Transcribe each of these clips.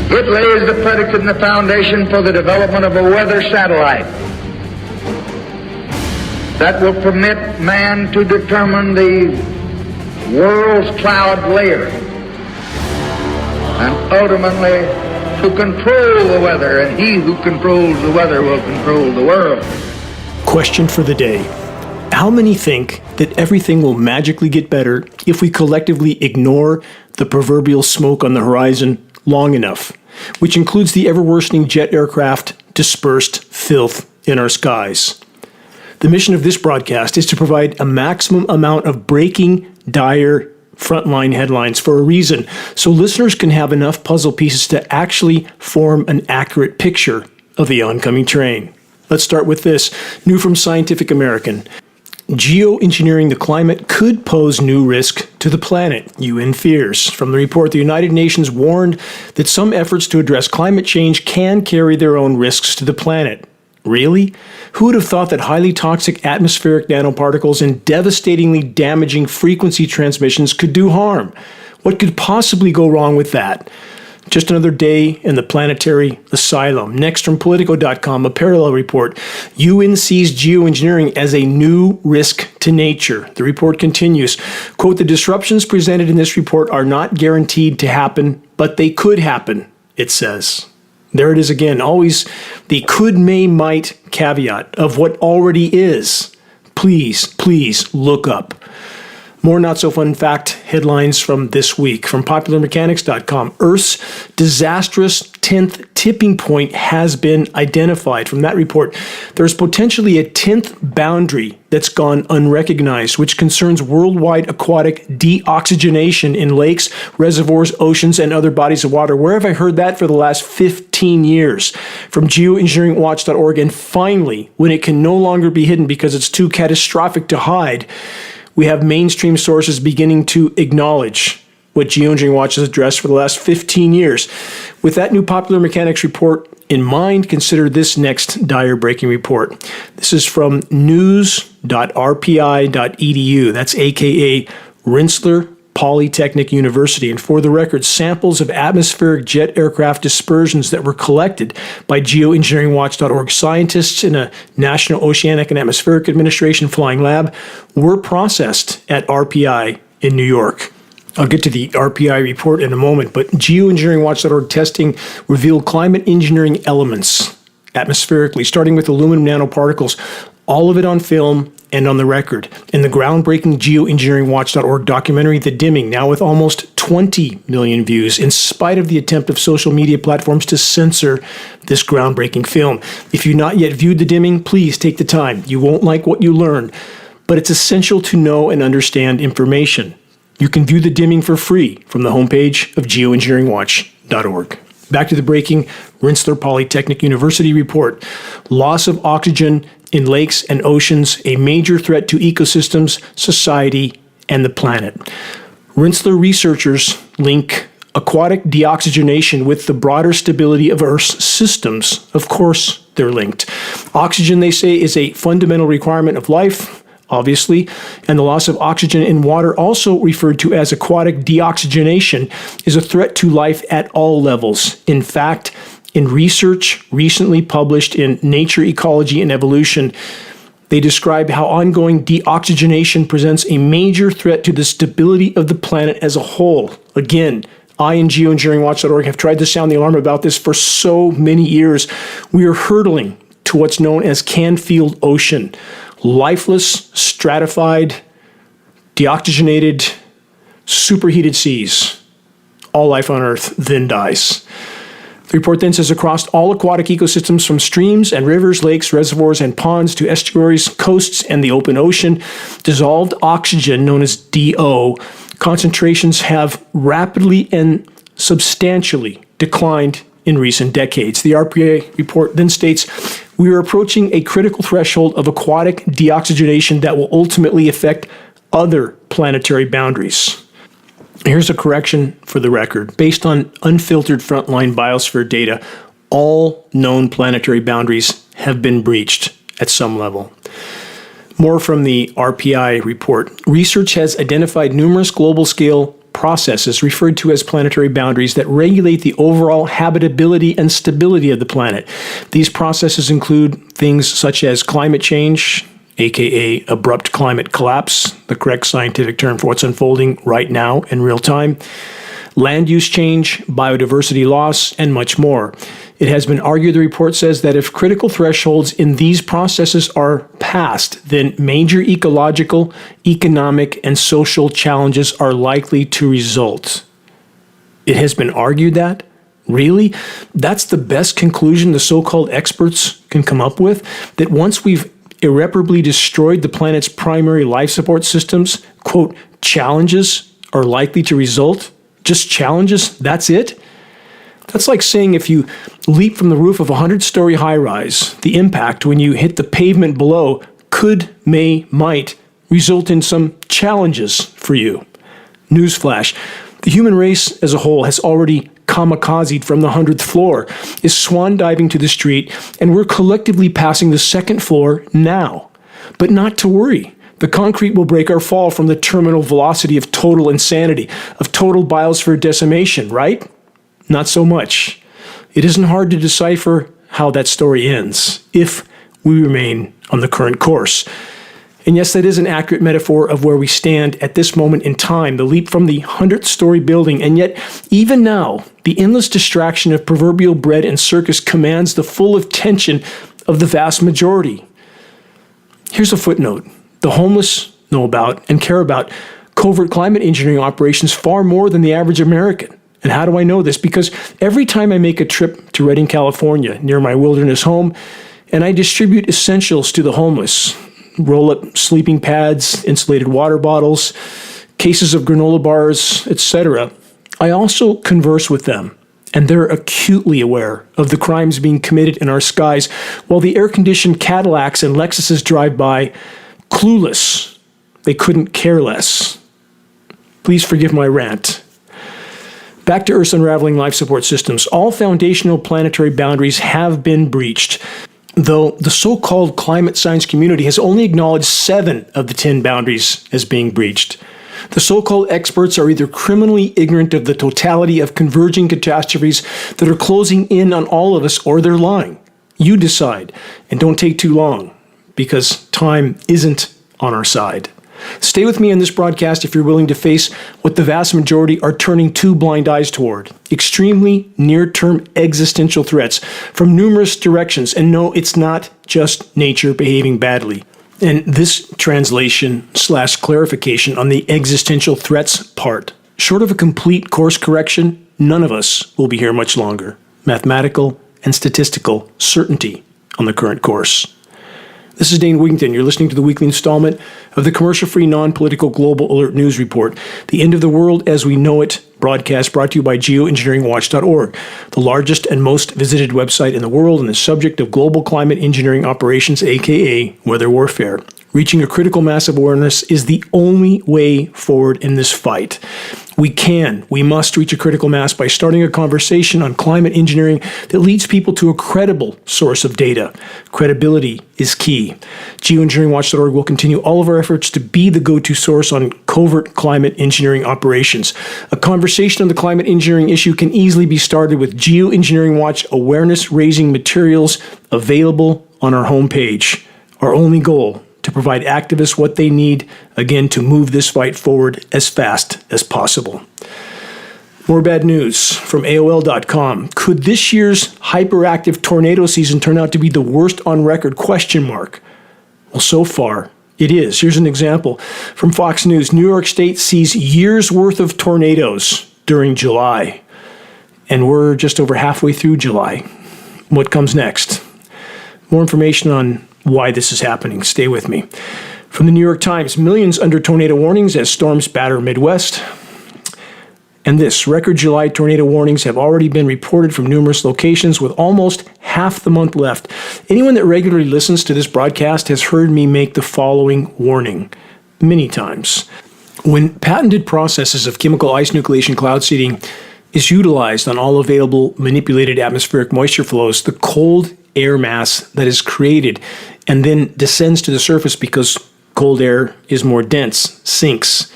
It lays the predicate and the foundation for the development of a weather satellite that will permit man to determine the world's cloud layer and ultimately to control the weather, and he who controls the weather will control the world. Question for the day. How many think that everything will magically get better if we collectively ignore the proverbial smoke on the horizon long enough, which includes the ever-worsening jet aircraft dispersed filth in our skies? The mission of this broadcast is to provide a maximum amount of breaking, dire, frontline headlines for a reason, so listeners can have enough puzzle pieces to actually form an accurate picture of the oncoming train. Let's start with this. New from Scientific American. Geoengineering the climate could pose new risk to the planet, UN fears. From the report, the United Nations warned that some efforts to address climate change can carry their own risks to the planet. Really? Who would have thought that highly toxic atmospheric nanoparticles and devastatingly damaging frequency transmissions could do harm? What could possibly go wrong with that? Just another day in the planetary asylum. Next from Politico.com, a parallel report. UN sees geoengineering as a new risk to nature. The report continues, quote, the disruptions presented in this report are not guaranteed to happen, but they could happen, it says. There it is again, always the could, may, might caveat of what already is. Please look up. More not-so-fun fact headlines from this week. From PopularMechanics.com, Earth's disastrous 10th tipping point has been identified. From that report, there's potentially a 10th boundary that's gone unrecognized, which concerns worldwide aquatic deoxygenation in lakes, reservoirs, oceans, and other bodies of water. Where have I heard that for the last 15 years? From geoengineeringwatch.org, and finally, when it can no longer be hidden because it's too catastrophic to hide, we have mainstream sources beginning to acknowledge what Geoengineering Watch has addressed for the last 15 years. With that new Popular Mechanics report in mind, consider this next dire breaking report. This is from news.rpi.edu. That's aka Rensselaer Polytechnic University. And for the record, samples of atmospheric jet aircraft dispersions that were collected by geoengineeringwatch.org scientists in a National Oceanic and Atmospheric Administration flying lab were processed at RPI in New York. I'll get to the RPI report in a moment, but geoengineeringwatch.org testing revealed climate engineering elements atmospherically, starting with aluminum nanoparticles, all of it on film and on the record. In the groundbreaking geoengineeringwatch.org documentary, The Dimming, now with almost 20 million views, in spite of the attempt of social media platforms to censor this groundbreaking film. If you've not yet viewed The Dimming, please take the time. You won't like what you learn, but it's essential to know and understand information. You can view The Dimming for free from the homepage of geoengineeringwatch.org. Back to the breaking Rensselaer Polytechnic University report. Loss of oxygen in lakes and oceans, a major threat to ecosystems, society, and the planet. Rensselaer researchers link aquatic deoxygenation with the broader stability of Earth's systems. Of course, they're linked. Oxygen, they say, is a fundamental requirement of life, obviously, and the loss of oxygen in water, also referred to as aquatic deoxygenation, is a threat to life at all levels. In fact, in research recently published in Nature, Ecology, and Evolution, they describe how ongoing deoxygenation presents a major threat to the stability of the planet as a whole. Again, I and geoengineeringwatch.org have tried to sound the alarm about this for so many years. We are hurtling to what's known as Canfield Ocean. Lifeless, stratified, deoxygenated, superheated seas. All life on Earth then dies. The report then says across all aquatic ecosystems, from streams and rivers, lakes, reservoirs, and ponds to estuaries, coasts, and the open ocean, dissolved oxygen, known as DO, concentrations have rapidly and substantially declined in recent decades. The RPA report then states, we are approaching a critical threshold of aquatic deoxygenation that will ultimately affect other planetary boundaries. Here's a correction for the record. Based on unfiltered frontline biosphere data, all known planetary boundaries have been breached at some level. More from the RPI report. Research has identified numerous global-scale processes referred to as planetary boundaries that regulate the overall habitability and stability of the planet. These processes include things such as climate change, aka abrupt climate collapse, the correct scientific term for what's unfolding right now in real time, land use change, biodiversity loss, and much more. It has been argued, the report says, that if critical thresholds in these processes are passed, then major ecological, economic, and social challenges are likely to result. It has been argued that? Really? That's the best conclusion the so-called experts can come up with? That once we've irreparably destroyed the planet's primary life support systems, quote, challenges are likely to result? Just challenges? That's it? That's like saying if you leap from the roof of a 100-story high-rise, the impact when you hit the pavement below could, may, might result in some challenges for you. Newsflash, the human race as a whole has already kamikazed from the 100th floor, is swan diving to the street, and we're collectively passing the second floor now. But not to worry. The concrete will break our fall from the terminal velocity of total insanity, of total biosphere decimation, right? Not so much. It isn't hard to decipher how that story ends, if we remain on the current course. And yes, that is an accurate metaphor of where we stand at this moment in time, the leap from the 100th-story building. And yet, even now, the endless distraction of proverbial bread and circus commands the full attention of the vast majority. Here's a footnote. The homeless know about and care about covert climate engineering operations far more than the average American. And how do I know this? Because every time I make a trip to Redding, California, near my wilderness home, and I distribute essentials to the homeless, roll-up sleeping pads, insulated water bottles, cases of granola bars, etc., I also converse with them, and they're acutely aware of the crimes being committed in our skies, while the air-conditioned Cadillacs and Lexuses drive by, clueless. They couldn't care less. Please forgive my rant. Back to Earth's unraveling life support systems. All foundational planetary boundaries have been breached, though the so-called climate science community has only acknowledged 7 of the 10 boundaries as being breached. The so-called experts are either criminally ignorant of the totality of converging catastrophes that are closing in on all of us, or they're lying. You decide, and don't take too long, because time isn't on our side. Stay with me on this broadcast if you're willing to face what the vast majority are turning two blind eyes toward: extremely near-term existential threats from numerous directions. And no, it's not just nature behaving badly. And this translation/clarification on the existential threats part, short of a complete course correction, none of us will be here much longer. Mathematical and statistical certainty on the current course. This is Dane Wigington. You're listening to the weekly installment of the commercial-free, non-political Global Alert News Report, the end of the world as we know it broadcast, brought to you by Geoengineeringwatch.org, the largest and most visited website in the world and the subject of global climate engineering operations, aka weather warfare. Reaching a critical mass of awareness is the only way forward in this fight. We must reach a critical mass by starting a conversation on climate engineering that leads people to a credible source of data. Credibility is key. Geoengineeringwatch.org will continue all of our efforts to be the go-to source on covert climate engineering operations. A conversation on the climate engineering issue can easily be started with Geoengineering Watch awareness-raising materials available on our homepage. Our only goal: to provide activists what they need, again, to move this fight forward as fast as possible. More bad news from AOL.com. Could this year's hyperactive tornado season turn out to be the worst on record? ? Well, so far, it is. Here's an example from Fox News. New York State sees years' worth of tornadoes during July. And we're just over halfway through July. What comes next? More information on why this is happening. Stay with me. From the New York Times, millions under tornado warnings as storms batter Midwest. And this, record July tornado warnings have already been reported from numerous locations with almost half the month left. Anyone that regularly listens to this broadcast has heard me make the following warning many times. When patented processes of chemical ice nucleation cloud seeding is utilized on all available manipulated atmospheric moisture flows, the cold air mass that is created and then descends to the surface because cold air is more dense, sinks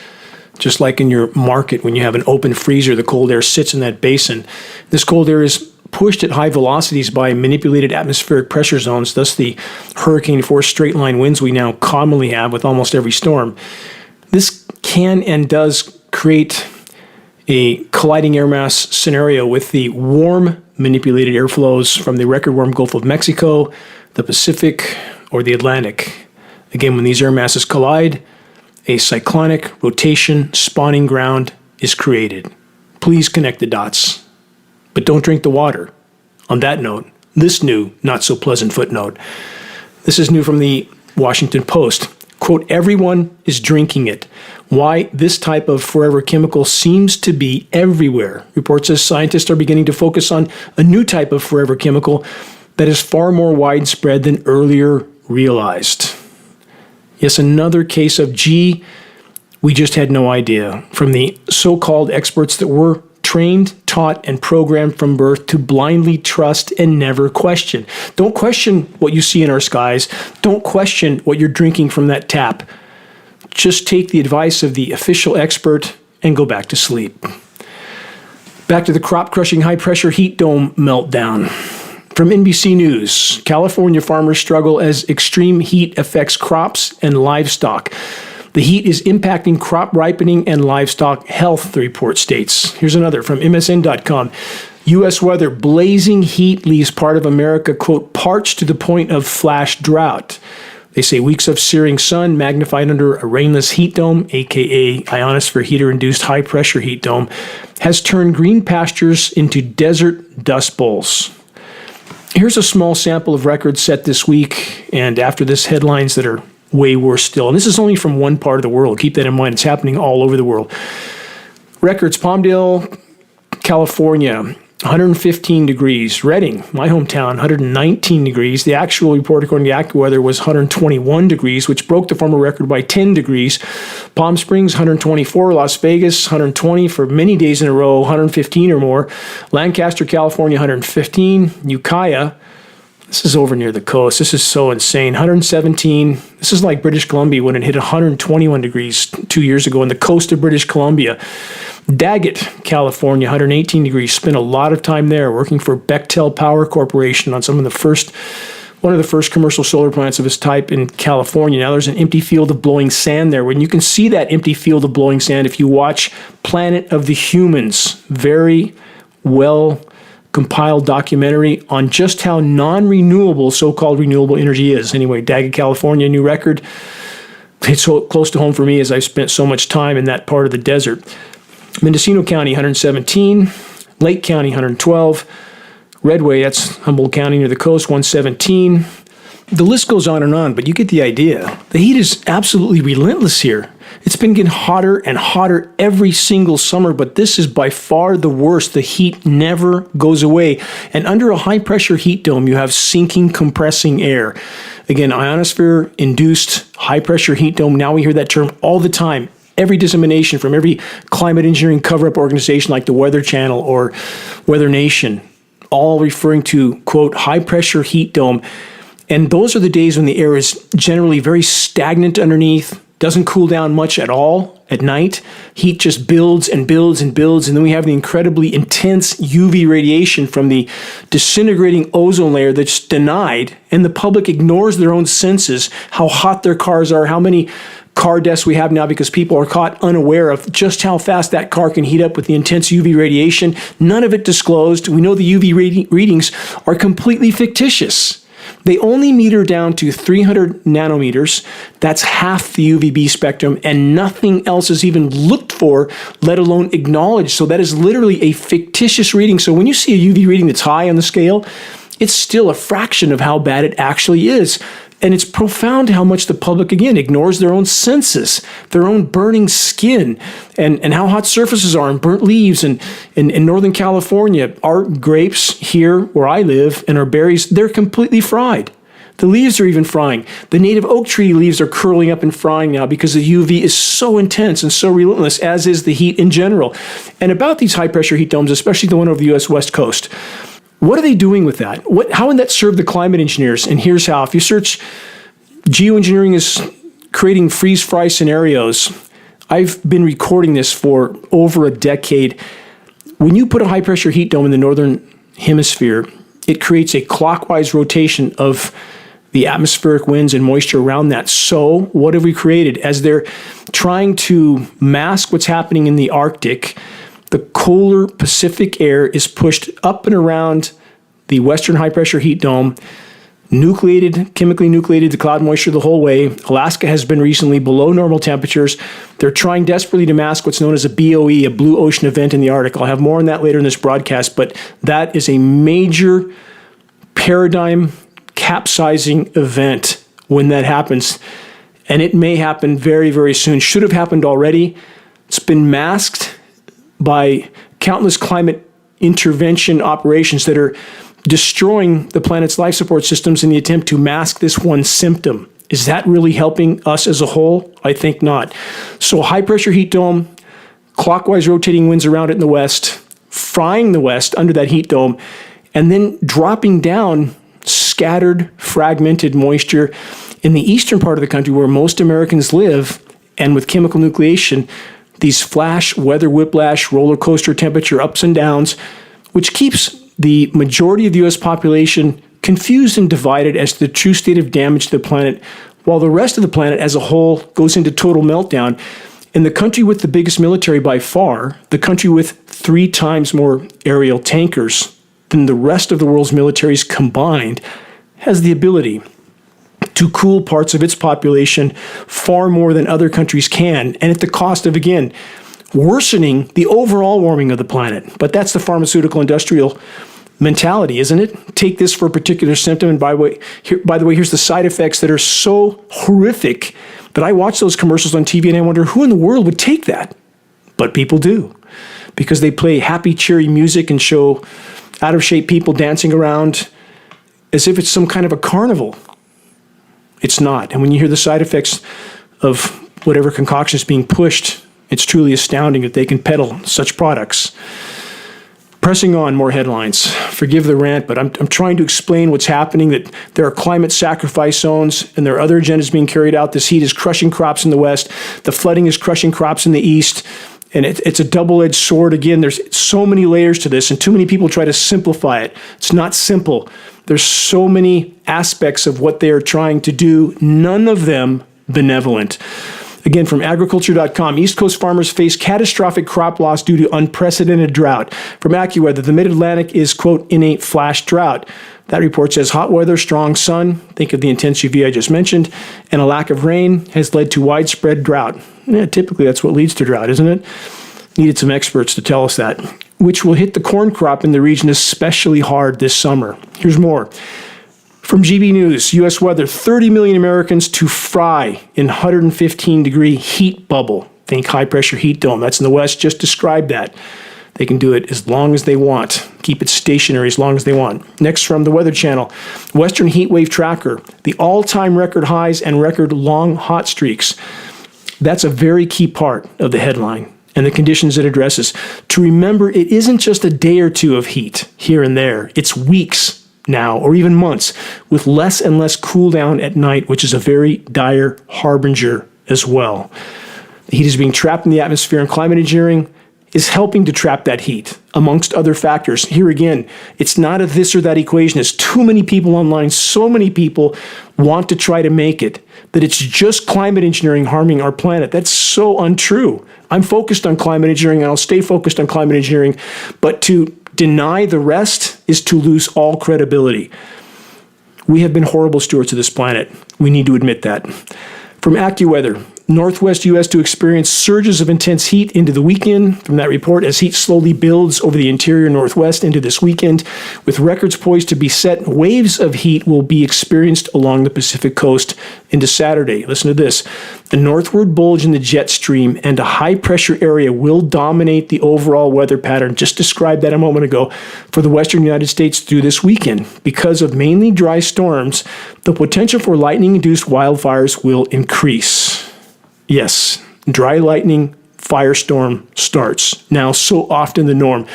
just like in your market when you have an open freezer, the cold air sits in that basin. This cold air is pushed at high velocities by manipulated atmospheric pressure zones, thus the hurricane-force straight-line winds we now commonly have with almost every storm. This can and does create a colliding air mass scenario with the warm manipulated airflows from the record warm Gulf of Mexico, the Pacific, or the Atlantic. Again, when these air masses collide, a cyclonic rotation spawning ground is created. Please connect the dots, but don't drink the water. On that note, this new, not so pleasant footnote. This is new from the Washington Post. Quote, everyone is drinking it. Why this type of forever chemical seems to be everywhere. Report says scientists are beginning to focus on a new type of forever chemical that is far more widespread than earlier realized. Yes, another case of, gee, we just had no idea, from the so-called experts that were trained, taught, and programmed from birth to blindly trust and never question. Don't question what you see in our skies. Don't question what you're drinking from that tap. Just take the advice of the official expert and go back to sleep. Back to the crop-crushing high-pressure heat dome meltdown. From NBC News, California farmers struggle as extreme heat affects crops and livestock. The heat is impacting crop ripening and livestock health, the report states. Here's another from MSN.com. U.S. weather, blazing heat leaves part of America, quote, parched to the point of flash drought. They say weeks of searing sun magnified under a rainless heat dome, aka ionosphere heater-induced high-pressure heat dome, has turned green pastures into desert dust bowls. Here's a small sample of records set this week, and after this, headlines that are way worse still. And this is only from one part of the world. Keep that in mind. It's happening all over the world. Records, Palmdale, California, 115 degrees. Redding, my hometown, 119 degrees. The actual report, according to AccuWeather, was 121 degrees, which broke the former record by 10 degrees. Palm Springs, 124. Las Vegas, 120 for many days in a row, 115 or more. Lancaster, California, 115. Ukiah, this is over near the coast. This is so insane. 117. This is like British Columbia when it hit 121 degrees 2 years ago on the coast of British Columbia. Daggett, California, 118 degrees. Spent a lot of time there working for Bechtel Power Corporation on one of the first commercial solar plants of its type in California. Now there's an empty field of blowing sand there. When you can see that empty field of blowing sand if you watch Planet of the Humans, very well compiled documentary on just how non-renewable so-called renewable energy is. Anyway, Daggett, California, new record. It's so close to home for me as I've spent so much time in that part of the desert. Mendocino County, 117. Lake County, 112. Redway, that's Humboldt County near the coast, 117. The list goes on, but you get the idea. The heat is absolutely relentless here. It's been getting hotter and hotter every single summer, but this is by far the worst. The heat never goes away. And under a high-pressure heat dome, you have sinking, compressing air. Again, ionosphere-induced high-pressure heat dome. Now we hear that term all the time. Every dissemination from every climate engineering cover-up organization like the Weather Channel or Weather Nation, all referring to, quote, high-pressure heat dome. And those are the days when the air is generally very stagnant underneath, doesn't cool down much at all at night. Heat just builds and builds and builds, and then we have the incredibly intense UV radiation from the disintegrating ozone layer that's denied, and the public ignores their own senses, how hot their cars are, how many car deaths we have now because people are caught unaware of just how fast that car can heat up with the intense UV radiation. None of it disclosed. We know the UV readings are completely fictitious. They only meter down to 300 nanometers. That's half the UVB spectrum, and nothing else is even looked for, let alone acknowledged. So that is literally a fictitious reading. So when you see a UV reading that's high on the scale, it's still a fraction of how bad it actually is. And it's profound how much the public, again, ignores their own senses, their own burning skin, and how hot surfaces are, and burnt leaves. And in Northern California, our grapes here where I live and our berries, they're completely fried. The leaves are even frying. The native oak tree leaves are curling up and frying now because the UV is so intense and so relentless, as is the heat in general. And about these high-pressure heat domes, especially the one over the U.S. West Coast, what are they doing with that? How would that serve the climate engineers? And here's how. If you search, geoengineering is creating freeze-fry scenarios. I've been recording this for over a decade. When you put a high-pressure heat dome in the northern hemisphere, it creates a clockwise rotation of the atmospheric winds and moisture around that. So what have we created? As they're trying to mask what's happening in the Arctic, the colder Pacific air is pushed up and around the western high-pressure heat dome, chemically nucleated to cloud moisture the whole way. Alaska has been recently below normal temperatures. They're trying desperately to mask what's known as a BOE, a blue ocean event in the Arctic. I'll have more on that later in this broadcast, but that is a major paradigm capsizing event when that happens. And it may happen very, very soon. Should have happened already. It's been masked by countless climate intervention operations that are destroying the planet's life support systems in the attempt to mask this one symptom. Is that really helping us as a whole? I think not. So high pressure heat dome, clockwise rotating winds around it in the west, frying the west under that heat dome, and then dropping down scattered, fragmented moisture in the eastern part of the country where most Americans live, and with chemical nucleation, these flash weather whiplash roller coaster temperature ups and downs, which keeps the majority of the U.S. population confused and divided as to the true state of damage to the planet, while the rest of the planet as a whole goes into total meltdown. And the country with the biggest military by far, the country with 3 times more aerial tankers than the rest of the world's militaries combined, has the ability to cool parts of its population far more than other countries can, and at the cost of, again, worsening the overall warming of the planet. But that's the pharmaceutical industrial mentality, isn't it? Take this for a particular symptom, and by the way, here's the side effects that are so horrific that I watch those commercials on TV and I wonder who in the world would take that? But people do, because they play happy, cheery music and show out-of-shape people dancing around as if it's some kind of a carnival. It's not. And when you hear the side effects of whatever concoction is being pushed, it's truly astounding that they can peddle such products. Pressing on, more headlines. Forgive the rant, but I'm trying to explain what's happening, that there are climate sacrifice zones and there are other agendas being carried out. This heat is crushing crops in the west. The flooding is crushing crops in the east. And it's a double-edged sword. Again, there's so many layers to this, and too many people try to simplify it. It's not simple. There's so many aspects of what they are trying to do, none of them benevolent. Again, from agriculture.com, East Coast farmers face catastrophic crop loss due to unprecedented drought. From AccuWeather, the Mid-Atlantic is, quote, in a flash drought. That report says hot weather, strong sun, think of the intense UV I just mentioned, and a lack of rain has led to widespread drought. Yeah, typically that's what leads to drought, isn't it? Needed some experts to tell us that, which will hit the corn crop in the region especially hard this summer. Here's more. From GB News, U.S. weather, 30 million Americans to fry in 115-degree heat bubble. Think high-pressure heat dome. That's in the west. Just described that. They can do it as long as they want. Keep it stationary as long as they want. Next, from the Weather Channel, Western Heat Wave Tracker, the all-time record highs and record long hot streaks. That's a very key part of the headline and the conditions it addresses. To remember, it isn't just a day or two of heat here and there. It's weeks now, or even months, with less and less cool down at night, which is a very dire harbinger as well. The heat is being trapped in the atmosphere, and climate engineering is helping to trap that heat, amongst other factors. Here again, it's not a this or that equation. There's too many people online, so many people want to try to make it, that it's just climate engineering harming our planet. That's so untrue. I'm focused on climate engineering, and I'll stay focused on climate engineering, but to deny the rest is to lose all credibility. We have been horrible stewards of this planet. We need to admit that. From AccuWeather, Northwest U.S. to experience surges of intense heat into the weekend. From that report, as heat slowly builds over the interior Northwest into this weekend, with records poised to be set, waves of heat will be experienced along the Pacific coast into Saturday. Listen to this. The northward bulge in the jet stream and a high-pressure area will dominate the overall weather pattern. Just described that a moment ago for the western United States through this weekend. Because of mainly dry storms, the potential for lightning-induced wildfires will increase. Yes, dry lightning firestorm starts. Now, so often the norm.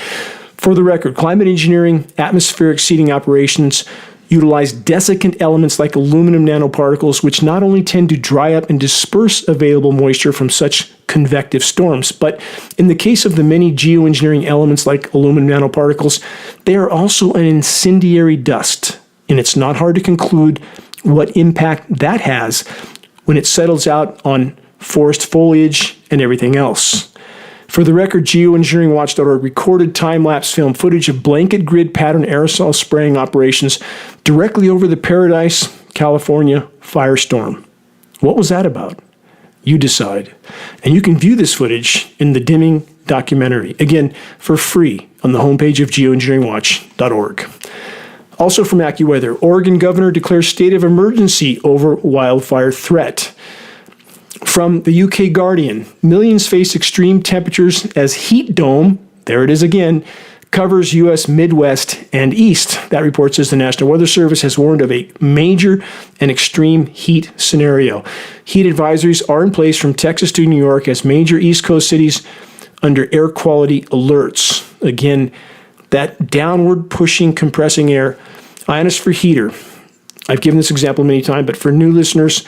For the record, climate engineering, atmospheric seeding operations utilize desiccant elements like aluminum nanoparticles, which not only tend to dry up and disperse available moisture from such convective storms, but in the case of the many geoengineering elements like aluminum nanoparticles, they are also an incendiary dust. And it's not hard to conclude what impact that has when it settles out on forest foliage and everything else. For the record, geoengineeringwatch.org recorded time-lapse film footage of blanket grid pattern aerosol spraying operations directly over the Paradise, California firestorm. What was that about? You decide. And you can view this footage in the Dimming documentary, again, for free on the homepage of geoengineeringwatch.org. Also from AccuWeather, Oregon governor declares state of emergency over wildfire threat. From the UK Guardian, millions face extreme temperatures as heat dome, there it is again, covers U.S. Midwest and East. That report says the National Weather Service has warned of a major and extreme heat scenario. Heat advisories are in place from Texas to New York as major East Coast cities under air quality alerts. Again, that downward pushing, compressing air, ionosphere heater. I've given this example many times, but for new listeners,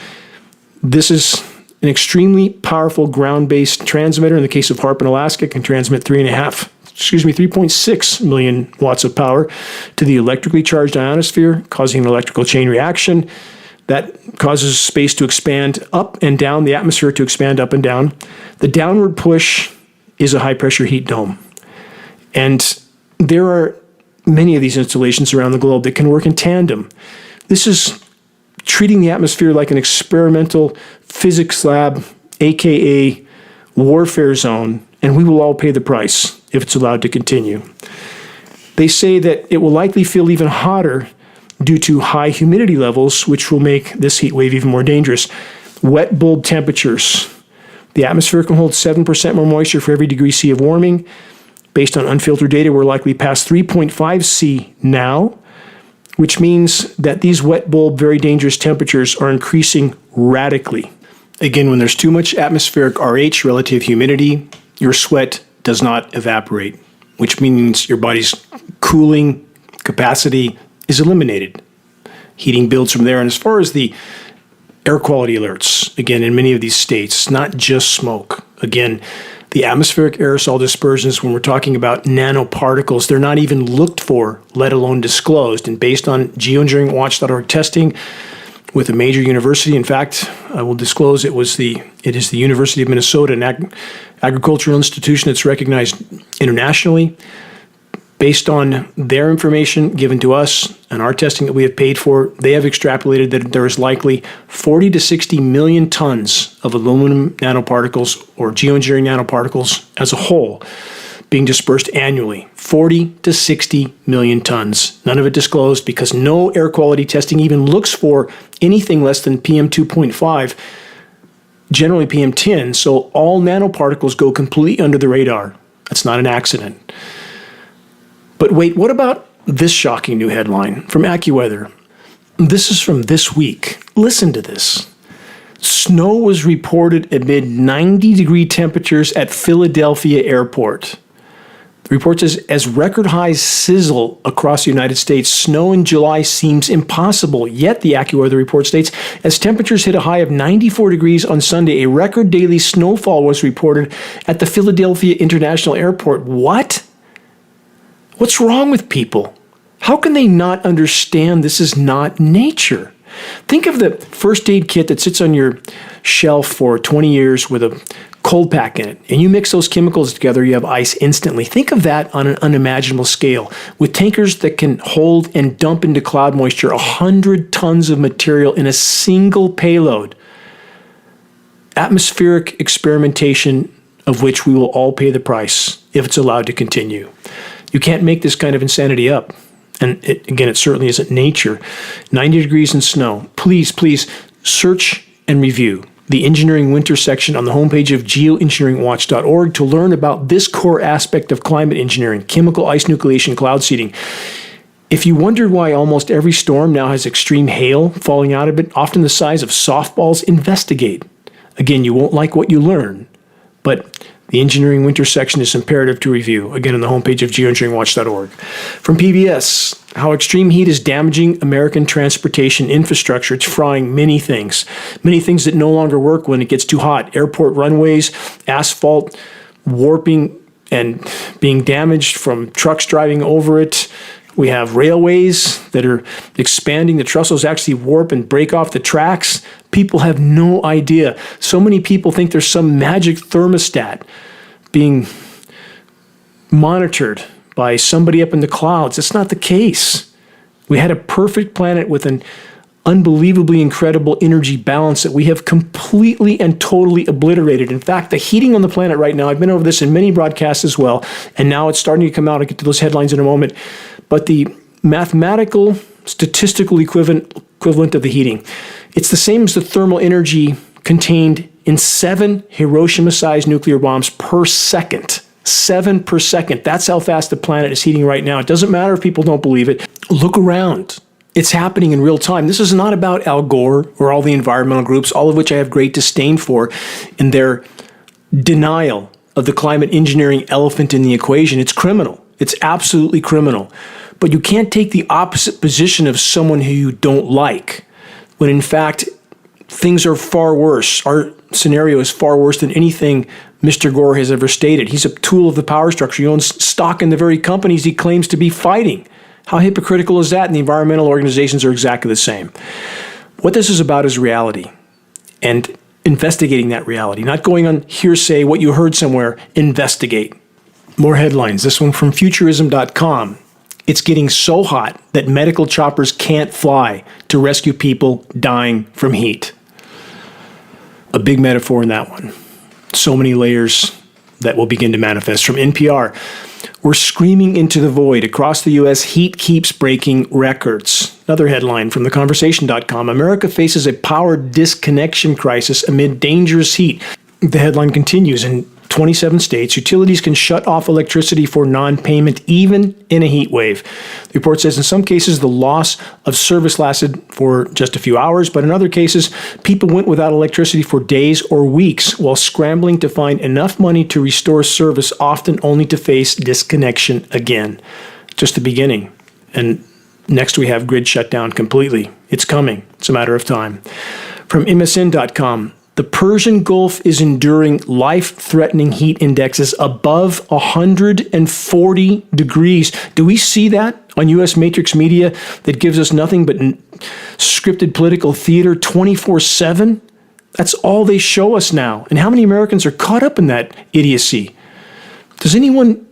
this is an extremely powerful ground-based transmitter. In the case of Harp in Alaska, it can transmit 3.6 million watts of power to the electrically charged ionosphere, causing an electrical chain reaction that causes space to expand up and down, the atmosphere to expand up and down. The downward push is a high-pressure heat dome. And there are many of these installations around the globe that can work in tandem. This is treating the atmosphere like an experimental physics lab, aka warfare zone, and we will all pay the price if it's allowed to continue. They say that it will likely feel even hotter due to high humidity levels, which will make this heat wave even more dangerous. Wet bulb temperatures. The atmosphere can hold 7% more moisture for every degree C of warming. Based on unfiltered data, we're likely past 3.5 C now, which means that these wet bulb, very dangerous temperatures are increasing radically. Again, when there's too much atmospheric RH, relative humidity, your sweat does not evaporate, which means your body's cooling capacity is eliminated. Heating builds from there. And as far as the air quality alerts, again, in many of these states, not just smoke. Again, the atmospheric aerosol dispersions, when we're talking about nanoparticles, they're not even looked for, let alone disclosed. And based on geoengineeringwatch.org testing with a major university, in fact, I will disclose it is the University of Minnesota, an agricultural institution that's recognized internationally. Based on their information given to us and our testing that we have paid for, they have extrapolated that there is likely 40 to 60 million tons of aluminum nanoparticles or geoengineering nanoparticles as a whole being dispersed annually. 40 to 60 million tons. None of it disclosed because no air quality testing even looks for anything less than PM 2.5, generally PM 10, so all nanoparticles go completely under the radar. That's not an accident. But wait, what about this shocking new headline from AccuWeather? This is from this week. Listen to this. Snow was reported amid 90-degree temperatures at Philadelphia Airport. The report says, as record highs sizzle across the United States, snow in July seems impossible. Yet, the AccuWeather report states, as temperatures hit a high of 94 degrees on Sunday, a record daily snowfall was reported at the Philadelphia International Airport. What? What's wrong with people? How can they not understand this is not nature? Think of the first aid kit that sits on your shelf for 20 years with a cold pack in it, and you mix those chemicals together, you have ice instantly. Think of that on an unimaginable scale, with tankers that can hold and dump into cloud moisture 100 tons of material in a single payload. Atmospheric experimentation of which we will all pay the price if it's allowed to continue. You can't make this kind of insanity up. And it certainly isn't nature. 90 degrees and snow. Please search and review the engineering winter section on the homepage of geoengineeringwatch.org to learn about this core aspect of climate engineering, chemical ice nucleation, cloud seeding. If you wondered why almost every storm now has extreme hail falling out of it, often the size of softballs, investigate. Again, you won't like what you learn, but The engineering winter section is imperative to review, again on the homepage of geoengineeringwatch.org. From PBS, how extreme heat is damaging American transportation infrastructure. It's frying many things that no longer work when it gets too hot. Airport runways, asphalt warping and being damaged from trucks driving over it. We have railways that are expanding. The trestles actually warp and break off the tracks. People have no idea. So many people think there's some magic thermostat being monitored by somebody up in the clouds. It's not the case. We had a perfect planet with an unbelievably incredible energy balance that we have completely and totally obliterated. In fact, the heating on the planet right now, I've been over this in many broadcasts as well, and now it's starting to come out. I'll get to those headlines in a moment. But the mathematical, statistical equivalent of the heating, it's the same as the thermal energy contained in 7 Hiroshima-sized nuclear bombs per second. 7 per second. That's how fast the planet is heating right now. It doesn't matter if people don't believe it. Look around. It's happening in real time. This is not about Al Gore or all the environmental groups, all of which I have great disdain for in their denial of the climate engineering elephant in the equation. It's criminal. It's absolutely criminal. But you can't take the opposite position of someone who you don't like, when in fact, things are far worse. Our scenario is far worse than anything Mr. Gore has ever stated. He's a tool of the power structure. He owns stock in the very companies he claims to be fighting. How hypocritical is that? And the environmental organizations are exactly the same. What this is about is reality and investigating that reality, not going on hearsay, what you heard somewhere. Investigate. More headlines. This one from futurism.com. It's getting so hot that medical choppers can't fly to rescue people dying from heat. A big metaphor in that one. So many layers that will begin to manifest. From NPR, we're screaming into the void. Across the U.S., heat keeps breaking records. Another headline from theconversation.com. America faces a power disconnection crisis amid dangerous heat. The headline continues. In 27 states, utilities can shut off electricity for non-payment even in a heat wave. The report says in some cases the loss of service lasted for just a few hours, but in other cases people went without electricity for days or weeks while scrambling to find enough money to restore service, often only to face disconnection again. Just the beginning. And next we have grid shut down completely. It's coming. It's a matter of time. From MSN.com. The Persian Gulf is enduring life-threatening heat indexes above 140 degrees. Do we see that on U.S. matrix media that gives us nothing but scripted political theater 24/7? That's all they show us now. And how many Americans are caught up in that idiocy? Does anyone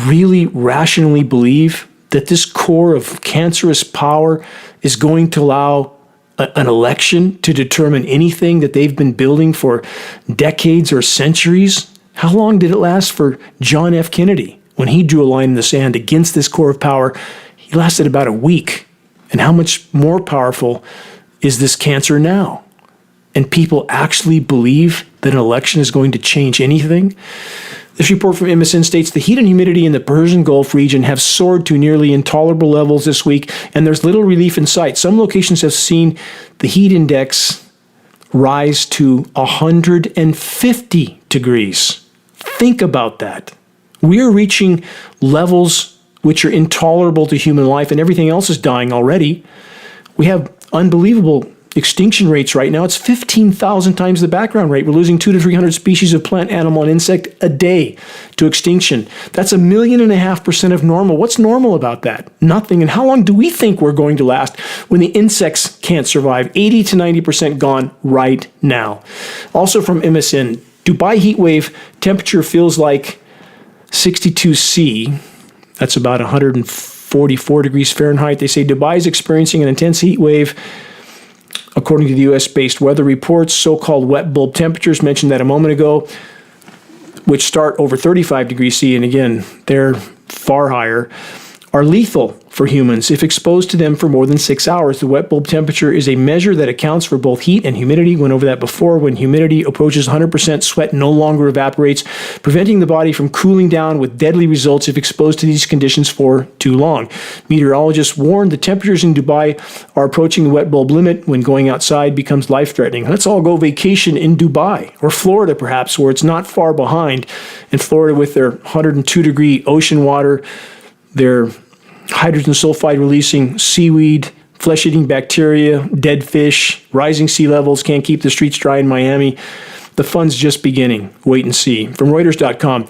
really rationally believe that this core of cancerous power is going to allow an election to determine anything that they've been building for decades or centuries? How long did it last for John F. Kennedy when he drew a line in the sand against this core of power? He lasted about a week. And how much more powerful is this cancer now? And people actually believe that an election is going to change anything? This report from MSN states the heat and humidity in the Persian Gulf region have soared to nearly intolerable levels this week, and there's little relief in sight. Some locations have seen the heat index rise to 150 degrees. Think about that. We are reaching levels which are intolerable to human life, and everything else is dying already. We have unbelievable extinction rates right now. It's 15,000 times the background rate. We're losing 200 to 300 species of plant, animal, and insect a day to extinction. That's 1.5 million of normal. What's normal about that? Nothing. And how long do we think we're going to last when the insects can't survive? 80 to 90% gone right now. Also from MSN, Dubai heat wave temperature feels like 62 C. That's about 144 degrees Fahrenheit. They say Dubai is experiencing an intense heat wave. According to the U.S.-based weather reports, so-called wet bulb temperatures mentioned that a moment ago, which start over 35 degrees C, and again, they're far higher, are lethal for humans if exposed to them for more than 6 hours. The wet bulb temperature is a measure that accounts for both heat and humidity. Went over that before. When humidity approaches 100%, sweat no longer evaporates, preventing the body from cooling down with deadly results if exposed to these conditions for too long. Meteorologists warn the temperatures in Dubai are approaching the wet bulb limit when going outside becomes life-threatening. Let's all go vacation in Dubai, or Florida perhaps, where it's not far behind. In Florida with their 102-degree ocean water, their hydrogen sulfide releasing seaweed, flesh-eating bacteria, dead fish, rising sea levels, can't keep the streets dry in Miami. The fun's just beginning. Wait and see. From Reuters.com.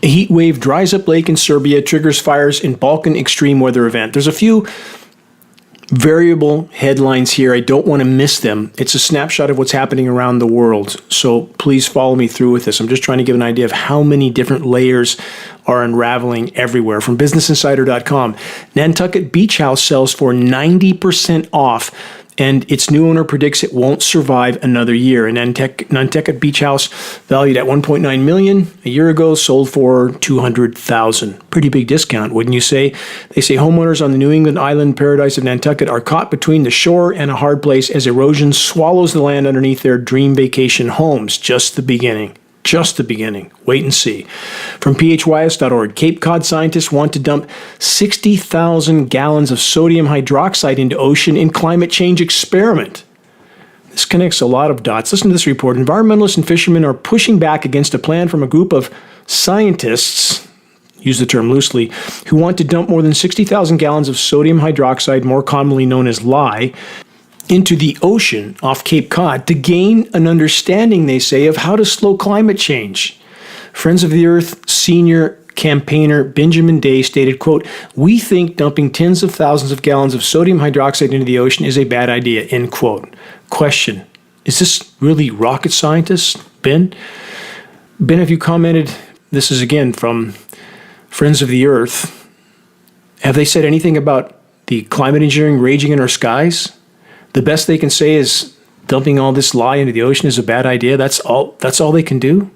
A heat wave dries up lake in Serbia, triggers fires in Balkan extreme weather event. There's a few variable headlines here. I don't want to miss them. It's a snapshot of what's happening around the world. So please follow me through with this. I'm just trying to give an idea of how many different layers are unraveling everywhere. From BusinessInsider.com, Nantucket Beach House sells for 90% off, and its new owner predicts it won't survive another year. A Nantucket Beach House valued at $1.9 million a year ago sold for $200,000. Pretty big discount, wouldn't you say? They say homeowners on the New England island paradise of Nantucket are caught between the shore and a hard place as erosion swallows the land underneath their dream vacation homes. Just the beginning. Just the beginning. Wait and see. From phys.org, Cape Cod scientists want to dump 60,000 gallons of sodium hydroxide into ocean in climate change experiment. This connects a lot of dots. Listen to this report. Environmentalists and fishermen are pushing back against a plan from a group of scientists, use the term loosely, who want to dump more than 60,000 gallons of sodium hydroxide, more commonly known as lye, into the ocean off Cape Cod to gain an understanding, they say, of how to slow climate change. Friends of the Earth senior campaigner Benjamin Day stated, quote, "We think dumping tens of thousands of gallons of sodium hydroxide into the ocean is a bad idea," end quote. Question, is this really rocket scientists, Ben? Ben, have you commented, this is again from Friends of the Earth, have they said anything about the climate engineering raging in our skies? The best they can say is dumping all this lye into the ocean is a bad idea. That's all they can do?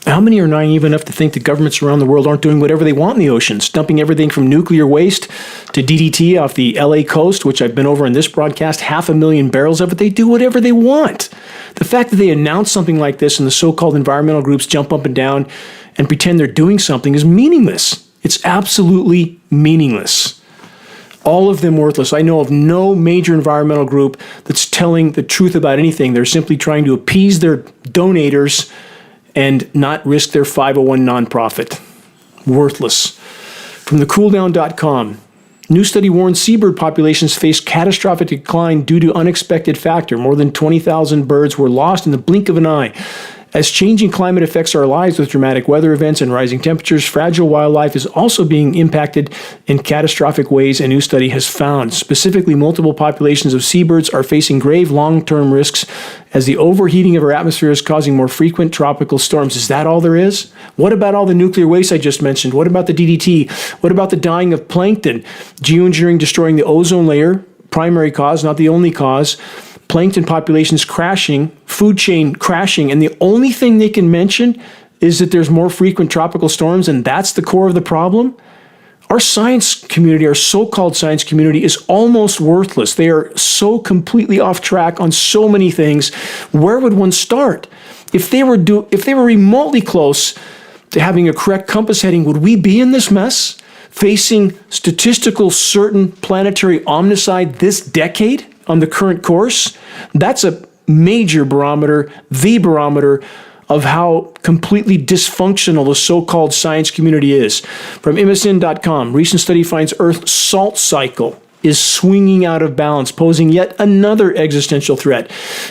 How many are naive enough to think that governments around the world aren't doing whatever they want in the oceans, dumping everything from nuclear waste to DDT off the LA coast, which I've been over in this broadcast, 500,000 barrels of it. They do whatever they want. The fact that they announce something like this and the so-called environmental groups jump up and down and pretend they're doing something is meaningless. It's absolutely meaningless. All of them worthless. I know of no major environmental group that's telling the truth about anything. They're simply trying to appease their donators and not risk their 501 nonprofit. Worthless. From thecooldown.com, new study warns seabird populations face catastrophic decline due to unexpected factor. More than 20,000 birds were lost in the blink of an eye. As changing climate affects our lives with dramatic weather events and rising temperatures, fragile wildlife is also being impacted in catastrophic ways, a new study has found. Specifically, multiple populations of seabirds are facing grave long-term risks as the overheating of our atmosphere is causing more frequent tropical storms. Is that all there is? What about all the nuclear waste I just mentioned? What about the DDT? What about the dying of plankton? Geoengineering destroying the ozone layer, primary cause, not the only cause. Plankton populations crashing, food chain crashing, and the only thing they can mention is that there's more frequent tropical storms, and that's the core of the problem? Our science community, our so-called science community, is almost worthless. They are so completely off track on so many things. Where would one start? If they were remotely close to having a correct compass heading, would we be in this mess? Facing statistical certain planetary omnicide this decade? On the current course, that's a major barometer, the barometer of how completely dysfunctional the so-called science community is. From MSN.com, recent study finds Earth's salt cycle is swinging out of balance, posing yet another existential threat.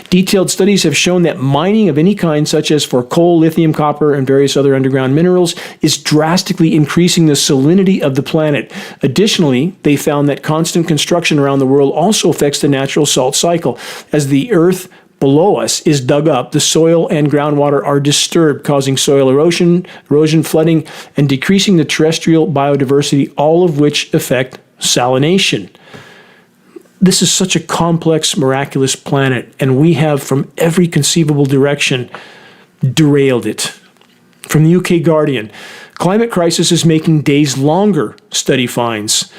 Detailed studies have shown that mining of any kind, such as for coal, lithium, copper, and various other underground minerals, is drastically increasing the salinity of the planet. Additionally, they found that constant construction around the world also affects the natural salt cycle. As the Earth below us is dug up, the soil and groundwater are disturbed, causing soil erosion, flooding, and decreasing the terrestrial biodiversity, all of which affect salination. This is such a complex, miraculous planet, and we have, from every conceivable direction, derailed it. From the UK Guardian, climate crisis is making days longer, study finds.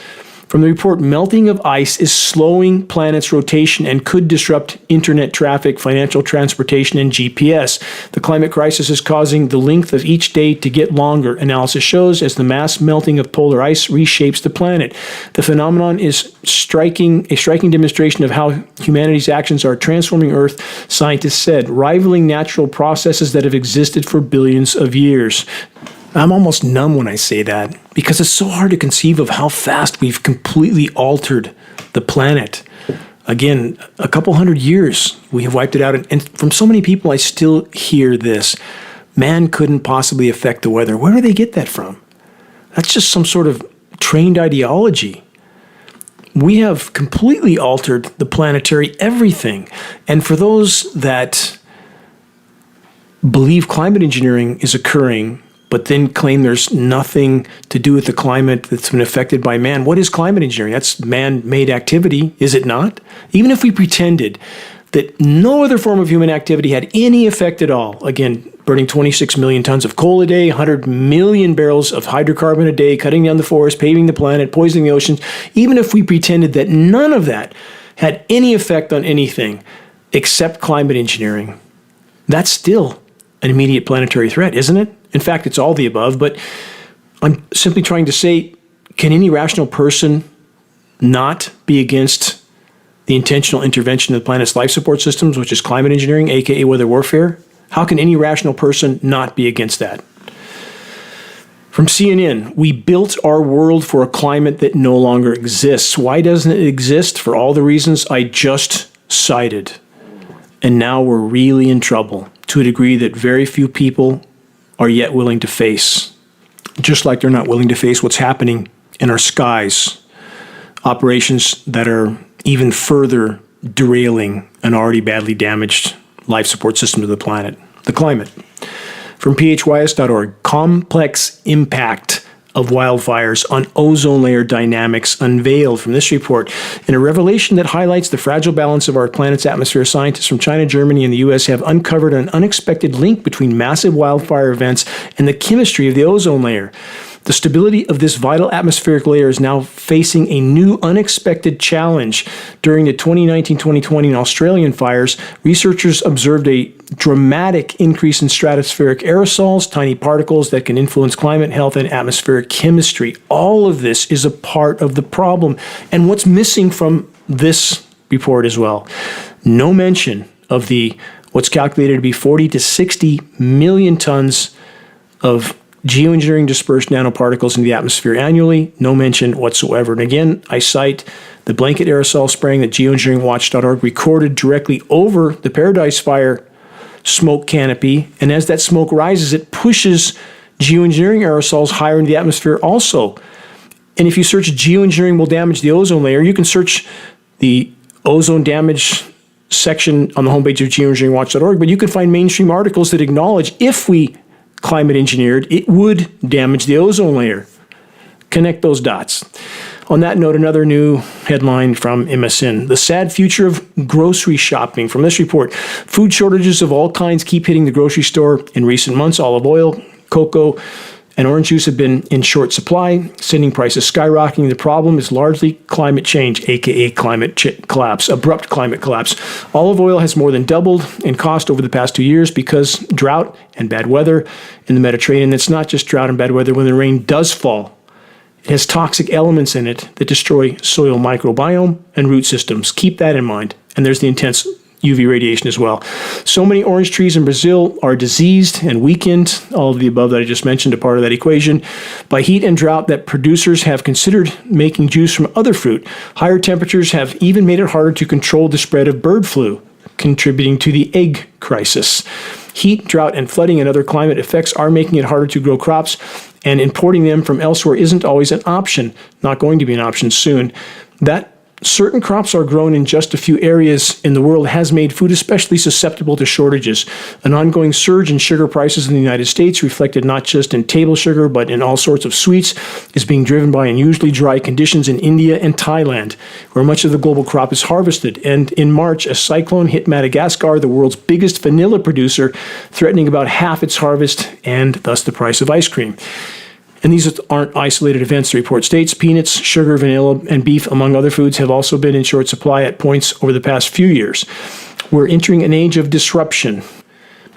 From the report, melting of ice is slowing planet's rotation and could disrupt internet traffic, financial transportation, and GPS. The climate crisis is causing the length of each day to get longer, analysis shows, as the mass melting of polar ice reshapes the planet. The phenomenon is a striking demonstration of how humanity's actions are transforming Earth, scientists said, rivaling natural processes that have existed for billions of years. I'm almost numb when I say that, because it's so hard to conceive of how fast we've completely altered the planet. Again, a couple hundred years we have wiped it out. And from so many people, I still hear this. Man couldn't possibly affect the weather. Where do they get that from? That's just some sort of trained ideology. We have completely altered the planetary everything. And for those that believe climate engineering is occurring, but then claim there's nothing to do with the climate that's been affected by man. What is climate engineering? That's man-made activity, is it not? Even if we pretended that no other form of human activity had any effect at all, again, burning 26 million tons of coal a day, 100 million barrels of hydrocarbon a day, cutting down the forest, paving the planet, poisoning the oceans, even if we pretended that none of that had any effect on anything except climate engineering, that's still an immediate planetary threat, isn't it? In fact, it's all the above, but I'm simply trying to say, can any rational person not be against the intentional intervention of the planet's life support systems, which is climate engineering, aka weather warfare? How can any rational person not be against that? From CNN, we built our world for a climate that no longer exists. Why doesn't it exist? For all the reasons I just cited. And now we're really in trouble, to a degree that very few people are yet willing to face, just like they're not willing to face what's happening in our skies, operations that are even further derailing an already badly damaged life support system of the planet, the climate. From phys.org, complex impact of wildfires on ozone layer dynamics unveiled from this report. In a revelation that highlights the fragile balance of our planet's atmosphere, scientists from China, Germany, and the U.S. have uncovered an unexpected link between massive wildfire events and the chemistry of the ozone layer. The stability of this vital atmospheric layer is now facing a new unexpected challenge. During the 2019-2020 Australian fires, researchers observed a dramatic increase in stratospheric aerosols, tiny particles that can influence climate, health, and atmospheric chemistry. All of this is a part of the problem. And what's missing from this report as well? No mention of the what's calculated to be 40 to 60 million tons of geoengineering dispersed nanoparticles in the atmosphere annually, no mention whatsoever. And again, I cite the blanket aerosol spraying that geoengineeringwatch.org recorded directly over the Paradise Fire smoke canopy. And as that smoke rises, it pushes geoengineering aerosols higher into the atmosphere also. And if you search geoengineering will damage the ozone layer, you can search the ozone damage section on the homepage of geoengineeringwatch.org, but you can find mainstream articles that acknowledge if we climate engineered, it would damage the ozone layer. Connect those dots. On that note, another new headline from MSN. The sad future of grocery shopping. From this report, food shortages of all kinds keep hitting the grocery store in recent months. Olive oil, cocoa, and orange juice have been in short supply, sending prices skyrocketing. The problem is largely climate change, aka collapse, abrupt climate collapse. Olive oil has more than doubled in cost over the past 2 years because drought and bad weather in the Mediterranean. It's not just drought and bad weather. When the rain does fall, it has toxic elements in it that destroy soil microbiome and root systems. Keep that in mind. And there's the intense UV radiation as well. So many orange trees in Brazil are diseased and weakened, all of the above that I just mentioned, a part of that equation, by heat and drought that producers have considered making juice from other fruit. Higher temperatures have even made it harder to control the spread of bird flu, contributing to the egg crisis. Heat, drought, and flooding and other climate effects are making it harder to grow crops, and importing them from elsewhere isn't always an option, not going to be an option soon. That certain crops are grown in just a few areas in the world has made food especially susceptible to shortages. An ongoing surge in sugar prices in the United States, reflected not just in table sugar but in all sorts of sweets, is being driven by unusually dry conditions in India and Thailand, where much of the global crop is harvested. And in March, a cyclone hit Madagascar, the world's biggest vanilla producer, threatening about half its harvest and thus the price of ice cream. And these aren't isolated events, the report states. Peanuts, sugar, vanilla, and beef, among other foods, have also been in short supply at points over the past few years. We're entering an age of disruption.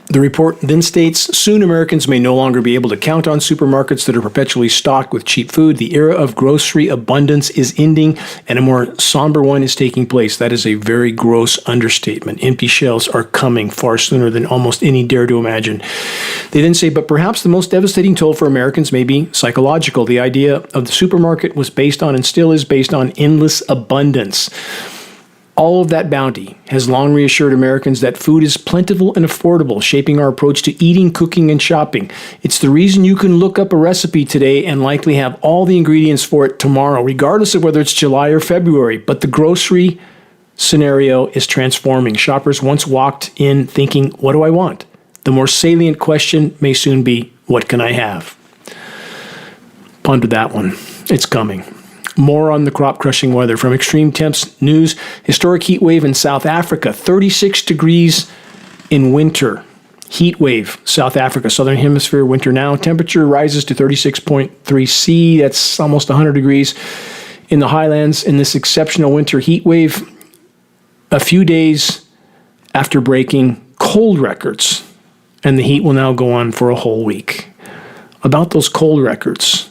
The report then states, soon Americans may no longer be able to count on supermarkets that are perpetually stocked with cheap food. The era of grocery abundance is ending, and a more somber one is taking place. That is a very gross understatement. Empty shelves are coming far sooner than almost any dare to imagine. They then say, but perhaps the most devastating toll for Americans may be psychological. The idea of the supermarket was based on, and still is based on, endless abundance. All of that bounty has long reassured Americans that food is plentiful and affordable, shaping our approach to eating, cooking, and shopping. It's the reason you can look up a recipe today and likely have all the ingredients for it tomorrow, regardless of whether it's July or February. But the grocery scenario is transforming. Shoppers once walked in thinking, what do I want? The more salient question may soon be, what can I have? Ponder that one. It's coming. More on the crop-crushing weather. From Extreme Temps News, historic heat wave in South Africa, 36 degrees in winter. Heat wave, South Africa, Southern Hemisphere winter now. Temperature rises to 36.3 C. That's almost 100 degrees in the highlands in this exceptional winter heat wave. A few days after breaking cold records, and the heat will now go on for a whole week. About those cold records,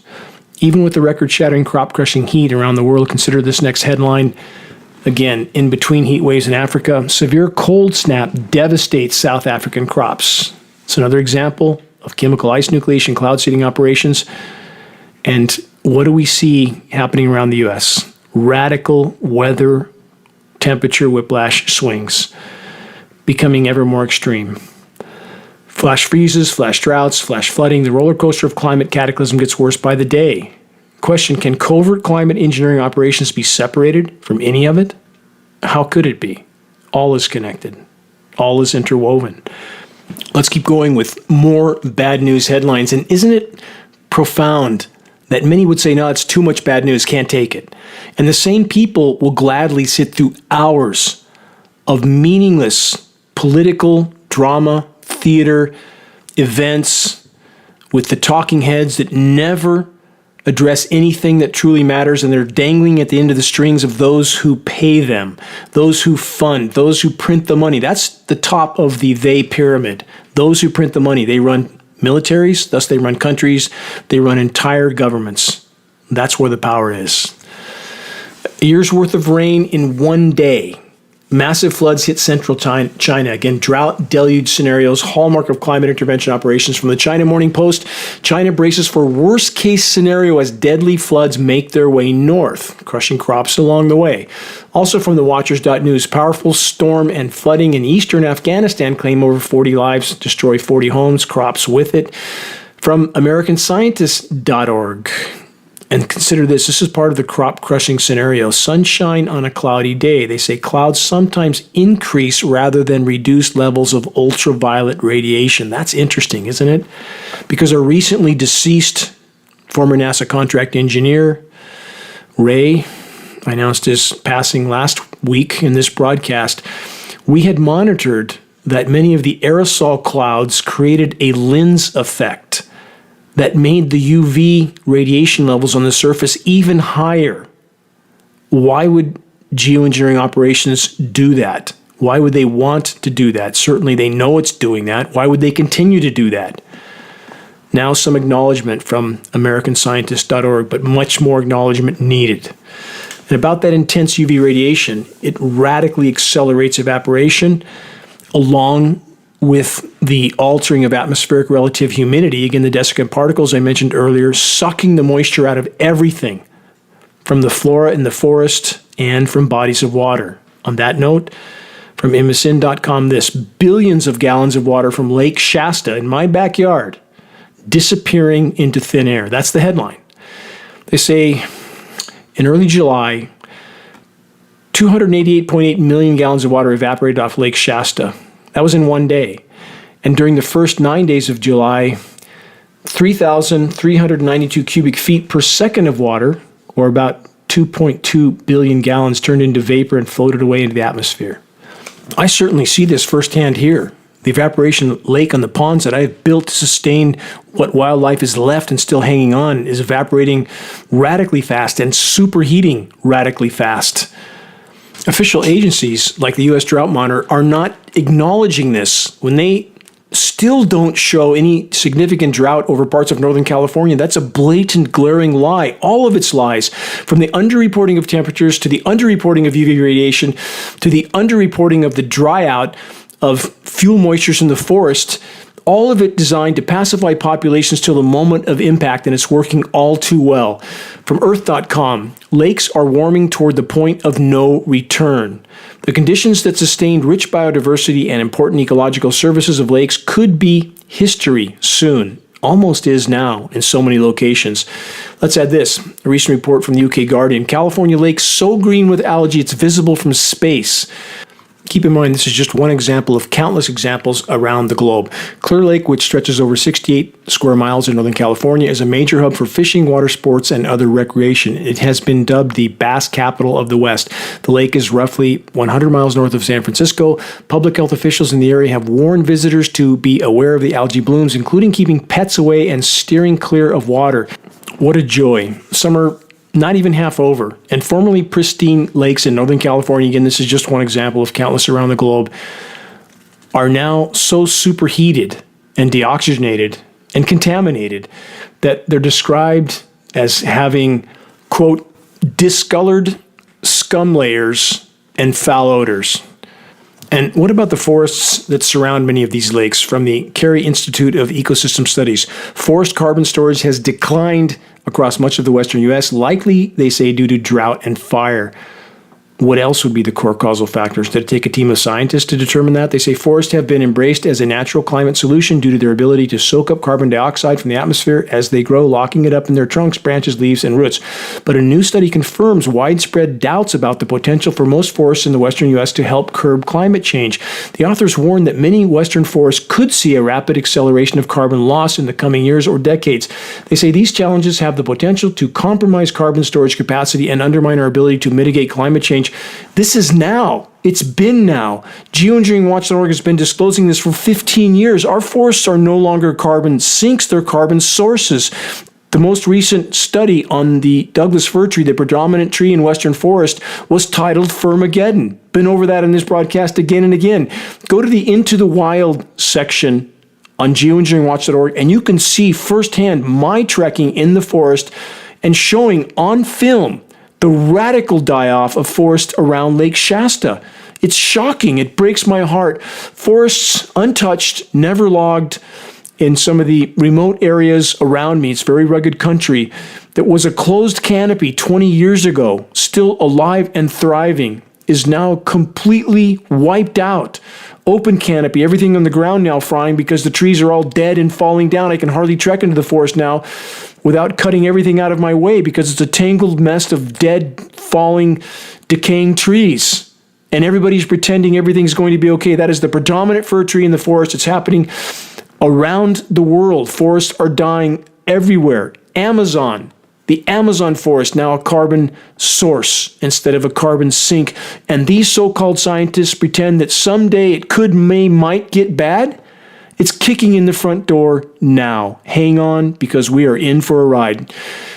even with the record-shattering crop-crushing heat around the world, consider this next headline. Again, in between heat waves in Africa, severe cold snap devastates South African crops. It's another example of chemical ice nucleation cloud seeding operations. And what do we see happening around the U.S.? Radical weather temperature whiplash swings becoming ever more extreme. Flash freezes, flash droughts, flash flooding. The roller coaster of climate cataclysm gets worse by the day. Question, can covert climate engineering operations be separated from any of it? How could it be? All is connected. All is interwoven. Let's keep going with more bad news headlines. And isn't it profound that many would say, no, it's too much bad news, can't take it. And the same people will gladly sit through hours of meaningless political drama, theater, events with the talking heads that never address anything that truly matters, and they're dangling at the end of the strings of those who pay them, those who fund, those who print the money. That's the top of the they pyramid. Those who print the money. They run militaries, thus they run countries, they run entire governments. That's where the power is. A year's worth of rain in one day. Massive floods hit central China. Again, drought deluge scenarios, hallmark of climate intervention operations. From the China Morning Post, China braces for worst case scenario as deadly floods make their way north, crushing crops along the way. Also from the Watchers.news, powerful storm and flooding in eastern Afghanistan claim over 40 lives, destroy 40 homes, crops with it. From AmericanScientists.org. And consider this is part of the crop crushing scenario. Sunshine on a cloudy day. They say clouds sometimes increase rather than reduce levels of ultraviolet radiation. That's interesting, isn't it? Because our recently deceased former NASA contract engineer, Ray, announced his passing last week in this broadcast. We had monitored that many of the aerosol clouds created a lens effect that made the UV radiation levels on the surface even higher. Why would geoengineering operations do that? Why would they want to do that? Certainly they know it's doing that. Why would they continue to do that? Now some acknowledgement from AmericanScientists.org, but much more acknowledgement needed. And about that intense UV radiation, it radically accelerates evaporation along with the altering of atmospheric relative humidity. Again, the desiccant particles I mentioned earlier, sucking the moisture out of everything from the flora in the forest and from bodies of water. On that note, from MSN.com, this billions of gallons of water from Lake Shasta in my backyard disappearing into thin air. That's the headline. They say in early July, 288.8 million gallons of water evaporated off Lake Shasta. That was in one day. And during the first 9 days of July, 3,392 cubic feet per second of water, or about 2.2 billion gallons, turned into vapor and floated away into the atmosphere. I certainly see this firsthand here. The evaporation lake on the ponds that I have built to sustain what wildlife is left and still hanging on is evaporating radically fast and superheating radically fast. Official agencies like the U.S. Drought Monitor are not acknowledging this when they still don't show any significant drought over parts of Northern California. That's a blatant, glaring lie. All of its lies, from the underreporting of temperatures to the underreporting of UV radiation to the underreporting of the dry out of fuel moistures in the forest, all of it designed to pacify populations till the moment of impact, and it's working all too well. From Earth.com, lakes are warming toward the point of no return. The conditions that sustained rich biodiversity and important ecological services of lakes could be history soon. Almost is now in so many locations. Let's add this. A recent report from the UK Guardian. California lakes so green with algae it's visible from space. Keep in mind, this is just one example of countless examples around the globe. Clear Lake, which stretches over 68 square miles in Northern California, is a major hub for fishing, water sports, and other recreation. It has been dubbed the bass capital of the West. The lake is roughly 100 miles north of San Francisco. Public health officials in the area have warned visitors to be aware of the algae blooms, including keeping pets away and steering clear of water. What a joy. Summer not even half over, and formerly pristine lakes in Northern California, again, this is just one example of countless around the globe, are now so superheated and deoxygenated and contaminated that they're described as having, quote, discolored scum layers and foul odors. And what about the forests that surround many of these lakes? From the Cary Institute of Ecosystem Studies, forest carbon storage has declined across much of the western U.S., likely, they say, due to drought and fire. What else would be the core causal factors? Did it take a team of scientists to determine that? They say forests have been embraced as a natural climate solution due to their ability to soak up carbon dioxide from the atmosphere as they grow, locking it up in their trunks, branches, leaves, and roots. But a new study confirms widespread doubts about the potential for most forests in the western U.S. to help curb climate change. The authors warn that many western forests could see a rapid acceleration of carbon loss in the coming years or decades. They say these challenges have the potential to compromise carbon storage capacity and undermine our ability to mitigate climate change. This is now. It's been now. Geoengineeringwatch.org has been disclosing this for 15 years. Our forests are no longer carbon sinks, they're carbon sources. The most recent study on the Douglas fir tree, the predominant tree in western forest, was titled Firmageddon. Been over that in this broadcast again and again. Go to the Into the Wild section on geoengineeringwatch.org and you can see firsthand my trekking in the forest and showing on film the radical die-off of forest around Lake Shasta. It's shocking. It breaks my heart. Forests untouched, never logged in some of the remote areas around me. It's very rugged country. That was a closed canopy 20 years ago, still alive and thriving, is now completely wiped out. Open canopy, everything on the ground now frying because the trees are all dead and falling down. I can hardly trek into the forest now without cutting everything out of my way because it's a tangled mess of dead, falling, decaying trees. And everybody's pretending everything's going to be okay. That is the predominant fir tree in the forest. It's happening around the world. Forests are dying everywhere. Amazon, the Amazon forest, now a carbon source instead of a carbon sink. And these so-called scientists pretend that someday it might get bad. It's kicking in the front door now. Hang on, because we are in for a ride.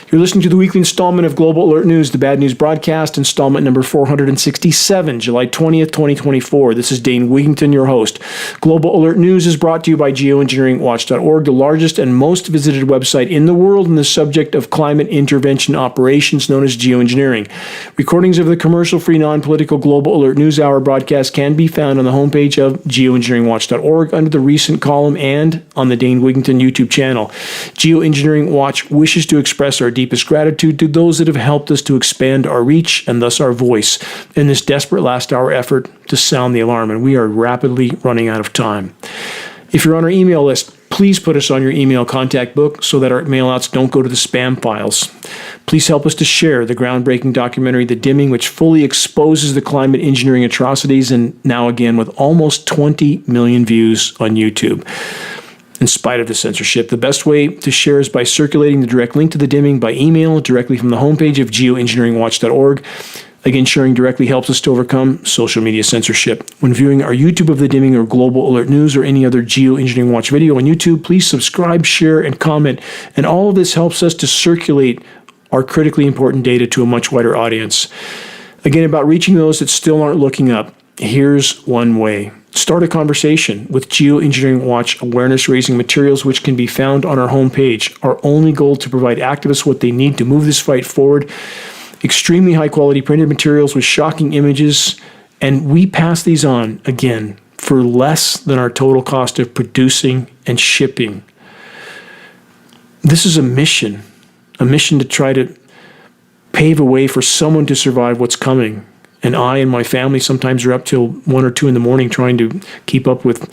You're listening to the weekly installment of Global Alert News, the Bad News Broadcast, installment number 467, July 20th, 2024. This is Dane Wigington, your host. Global Alert News is brought to you by Geoengineeringwatch.org, the largest and most visited website in the world in the subject of climate intervention operations known as geoengineering. Recordings of the commercial-free, non-political Global Alert News Hour broadcast can be found on the homepage of Geoengineeringwatch.org under the recent column and on the Dane Wigington YouTube channel. Geoengineering Watch wishes to express our deepest gratitude to those that have helped us to expand our reach and thus our voice in this desperate last hour effort to sound the alarm, and we are rapidly running out of time. If you're on our email list, please put us on your email contact book so that our mailouts don't go to the spam files. Please help us to share the groundbreaking documentary, The Dimming, which fully exposes the climate engineering atrocities, and now again with almost 20 million views on YouTube. In spite of the censorship, the best way to share is by circulating the direct link to The Dimming by email directly from the homepage of geoengineeringwatch.org. Again, sharing directly helps us to overcome social media censorship. When viewing our YouTube of the Dimming or Global Alert News or any other Geoengineering Watch video on YouTube, please subscribe, share, and comment. And all of this helps us to circulate our critically important data to a much wider audience. Again, about reaching those that still aren't looking up, here's one way. Start a conversation with Geoengineering Watch awareness-raising materials, which can be found on our homepage. Our only goal to provide activists what they need to move this fight forward. Extremely high-quality printed materials with shocking images, and we pass these on, again, for less than our total cost of producing and shipping. This is a mission to try to pave a way for someone to survive what's coming. And I and my family sometimes are up till 1 or 2 in the morning trying to keep up with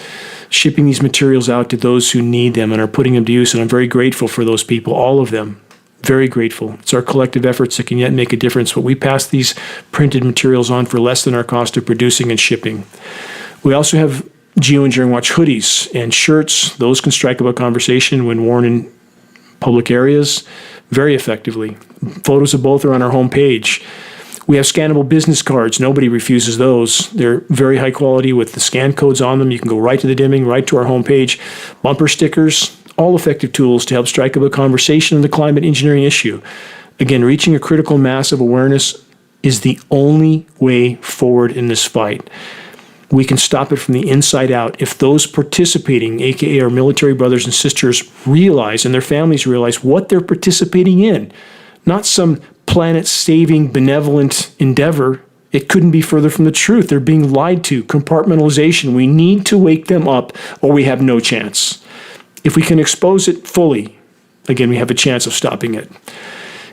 shipping these materials out to those who need them and are putting them to use. And I'm very grateful for those people, all of them. Very grateful. It's our collective efforts that can yet make a difference. But we pass these printed materials on for less than our cost of producing and shipping. We also have Geoengineering Watch hoodies and shirts. Those can strike up a conversation when worn in public areas very effectively. Photos of both are on our homepage. We have scannable business cards. Nobody refuses those. They're very high quality with the scan codes on them. You can go right to the Dimming, right to our homepage. Bumper stickers, all effective tools to help strike up a conversation on the climate engineering issue. Again, reaching a critical mass of awareness is the only way forward in this fight. We can stop it from the inside out if those participating, aka our military brothers and sisters, realize and their families realize what they're participating in. Not some planet-saving, benevolent endeavor. It couldn't be further from the truth. They're being lied to. Compartmentalization. We need to wake them up or we have no chance. If we can expose it fully, again, we have a chance of stopping it.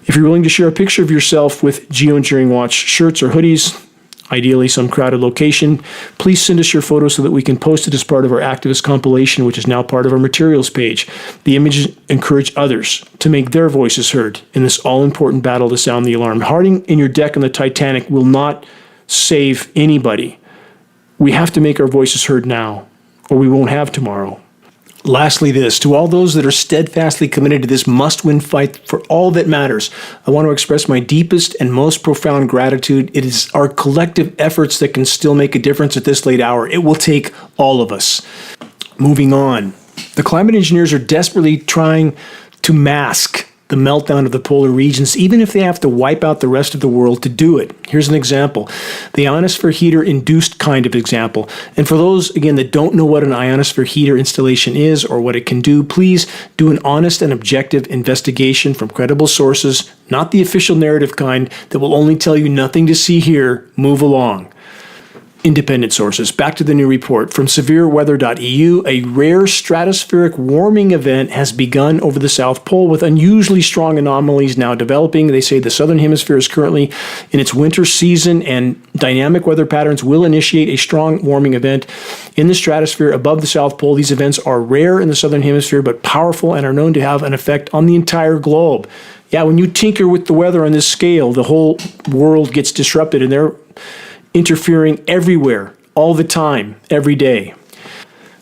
If you're willing to share a picture of yourself with Geoengineering Watch shirts or hoodies, ideally some crowded location, please send us your photo so that we can post it as part of our activist compilation, which is now part of our materials page. The images encourage others to make their voices heard in this all-important battle to sound the alarm. Harding in your deck on the Titanic will not save anybody. We have to make our voices heard now, or we won't have tomorrow. Lastly, this, to all those that are steadfastly committed to this must-win fight for all that matters, I want to express my deepest and most profound gratitude. It is our collective efforts that can still make a difference at this late hour. It will take all of us. Moving on, the climate engineers are desperately trying to mask the meltdown of the polar regions, even if they have to wipe out the rest of the world to do it. Here's an example, the ionosphere heater induced kind of example. And for those, again, that don't know what an ionosphere heater installation is or what it can do, please do an honest and objective investigation from credible sources, not the official narrative kind that will only tell you nothing to see here. Move along. Independent sources. Back to the new report. From severeweather.eu, a rare stratospheric warming event has begun over the South Pole with unusually strong anomalies now developing. They say the Southern Hemisphere is currently in its winter season and dynamic weather patterns will initiate a strong warming event in the stratosphere above the South Pole. These events are rare in the Southern Hemisphere but powerful and are known to have an effect on the entire globe. Yeah, when you tinker with the weather on this scale, the whole world gets disrupted and they're interfering everywhere, all the time, every day.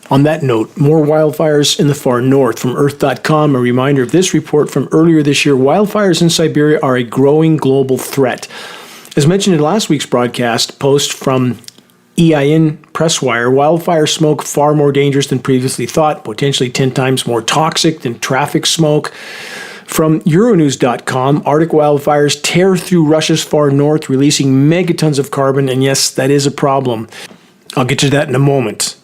On that note, more wildfires in the far north. From Earth.com, a reminder of this report from earlier this year, wildfires in Siberia are a growing global threat. As mentioned in last week's broadcast, post from EIN Presswire, wildfire smoke far more dangerous than previously thought, potentially 10 times more toxic than traffic smoke. From Euronews.com, Arctic wildfires tear through Russia's far north, releasing megatons of carbon, and yes, that is a problem. I'll get to that in a moment.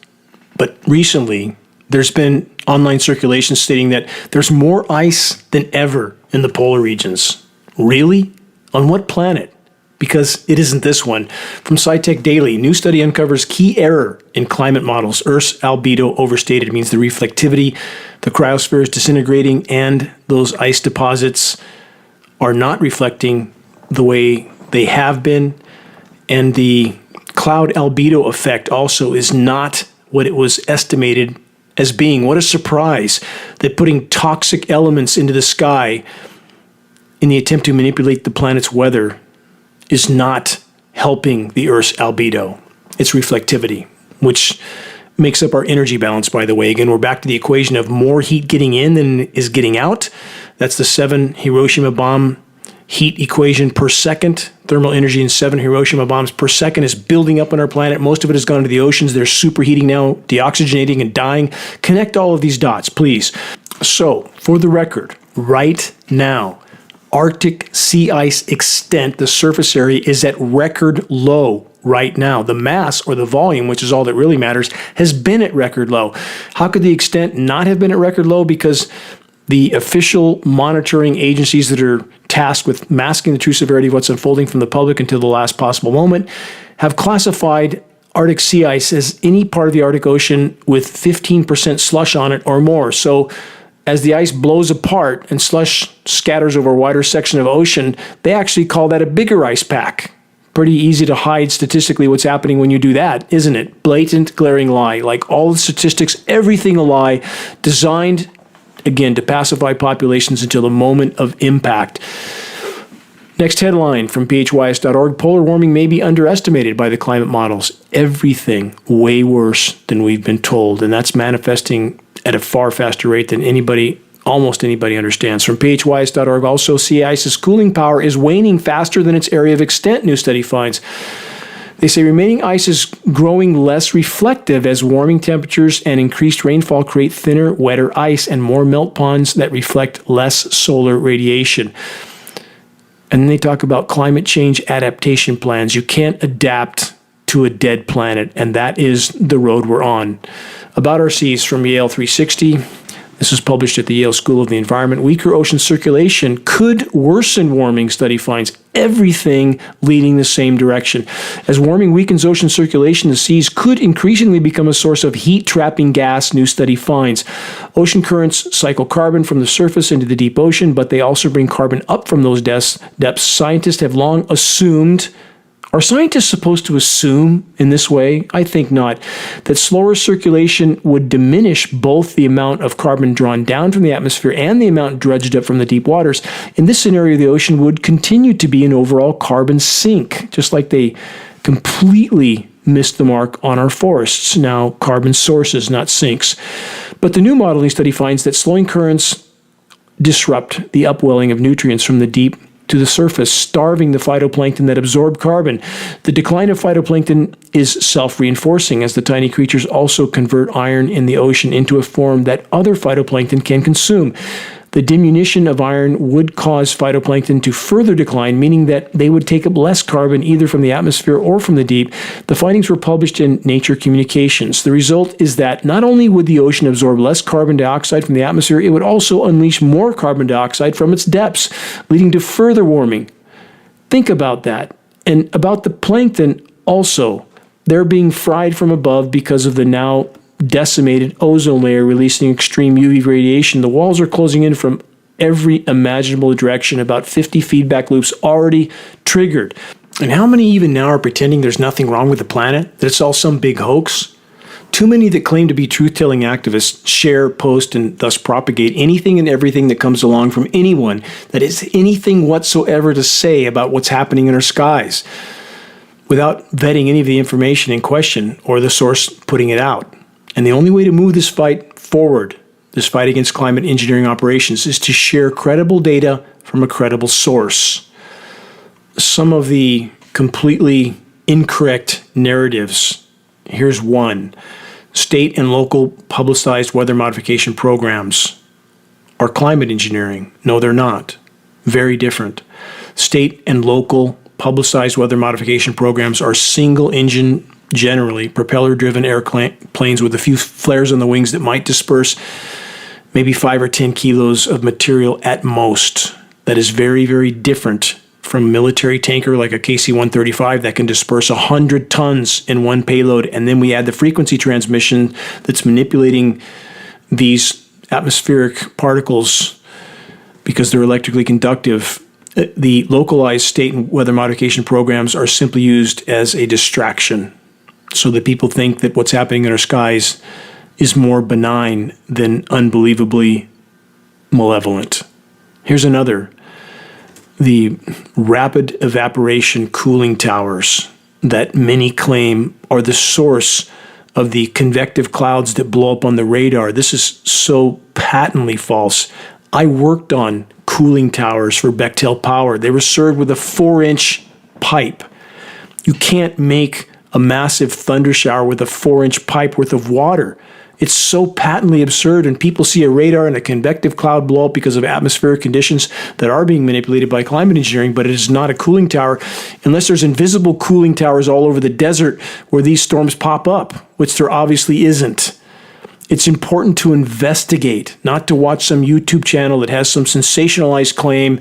But recently, there's been online circulation stating that there's more ice than ever in the polar regions. Really? On what planet? Because it isn't this one. From SciTech Daily, new study uncovers key error in climate models. Earth's albedo overstated. It means the reflectivity, the cryosphere is disintegrating, and those ice deposits are not reflecting the way they have been. And the cloud albedo effect also is not what it was estimated as being. What a surprise that putting toxic elements into the sky in the attempt to manipulate the planet's weather is not helping the Earth's albedo. It's reflectivity, which makes up our energy balance, by the way. Again, we're back to the equation of more heat getting in than is getting out. That's the 7 Hiroshima bomb heat equation per second thermal energy in 7 Hiroshima bombs per second is building up on our planet. Most of it has gone to the oceans. They're superheating now, deoxygenating and dying. Connect all of these dots, please. So, for the record, right now, Arctic sea ice extent, the surface area, is at record low right now. The mass, or the volume, which is all that really matters, has been at record low. How could the extent not have been at record low? Because the official monitoring agencies that are tasked with masking the true severity of what's unfolding from the public until the last possible moment have classified Arctic sea ice as any part of the Arctic Ocean with 15% slush on it or more. So as the ice blows apart and slush scatters over a wider section of ocean, they actually call that a bigger ice pack. Pretty easy to hide statistically what's happening when you do that, isn't it? Blatant, glaring lie. Like all the statistics, everything a lie, designed, again, to pacify populations until the moment of impact. Next headline from phys.org, polar warming may be underestimated by the climate models. Everything way worse than we've been told, and that's manifesting at a far faster rate than almost anybody understands. From phys.org, also, sea ice's cooling power is waning faster than its area of extent, new study finds. They say remaining ice is growing less reflective as warming temperatures and increased rainfall create thinner, wetter ice and more melt ponds that reflect less solar radiation. And then they talk about climate change adaptation plans. You can't adapt to a dead planet, and that is the road we're on. About our seas from Yale 360. This was published at the Yale School of the Environment. Weaker ocean circulation could worsen warming, study finds. Everything leading the same direction. As warming weakens ocean circulation, the seas could increasingly become a source of heat-trapping gas, new study finds. Ocean currents cycle carbon from the surface into the deep ocean, but they also bring carbon up from those depths. Scientists have long assumed. Are scientists supposed to assume in this way? I think not. That slower circulation would diminish both the amount of carbon drawn down from the atmosphere and the amount dredged up from the deep waters. In this scenario, the ocean would continue to be an overall carbon sink, just like they completely missed the mark on our forests. Now, carbon sources, not sinks. But the new modeling study finds that slowing currents disrupt the upwelling of nutrients from the deep to the surface, starving the phytoplankton that absorb carbon. The decline of phytoplankton is self-reinforcing as the tiny creatures also convert iron in the ocean into a form that other phytoplankton can consume. The diminution of iron would cause phytoplankton to further decline, meaning that they would take up less carbon either from the atmosphere or from the deep. The findings were published in Nature Communications. The result is that not only would the ocean absorb less carbon dioxide from the atmosphere, it would also unleash more carbon dioxide from its depths, leading to further warming. Think about that. And about the plankton also. They're being fried from above because of the now decimated ozone layer releasing extreme UV radiation. The walls are closing in from every imaginable direction, about 50 feedback loops already triggered. And how many even now are pretending there's nothing wrong with the planet, that it's all some big hoax? Too many that claim to be truth-telling activists share, post, and thus propagate anything and everything that comes along from anyone that has anything whatsoever to say about what's happening in our skies, without vetting any of the information in question or the source putting it out. And the only way to move this fight forward, this fight against climate engineering operations, is to share credible data from a credible source. Some of the completely incorrect narratives. Here's one. State and local publicized weather modification programs are climate engineering. No, they're not. Very different. State and local publicized weather modification programs are single-engine, generally propeller-driven airplanes with a few flares on the wings that might disperse maybe 5 or 10 kilos of material at most. That is very, very different from a military tanker like a KC-135 that can disperse 100 tons in one payload. And then we add the frequency transmission that's manipulating these atmospheric particles because they're electrically conductive. The localized state and weather modification programs are simply used as a distraction so that people think that what's happening in our skies is more benign than unbelievably malevolent. Here's another. The rapid evaporation cooling towers that many claim are the source of the convective clouds that blow up on the radar. This is so patently false. I worked on cooling towers for Bechtel Power. They were served with a 4-inch pipe. You can't make a massive thunder shower with a 4-inch pipe worth of water. It's so patently absurd, and people see a radar and a convective cloud blow up because of atmospheric conditions that are being manipulated by climate engineering, but it is not a cooling tower unless there's invisible cooling towers all over the desert where these storms pop up, which there obviously isn't. It's important to investigate, not to watch some YouTube channel that has some sensationalized claim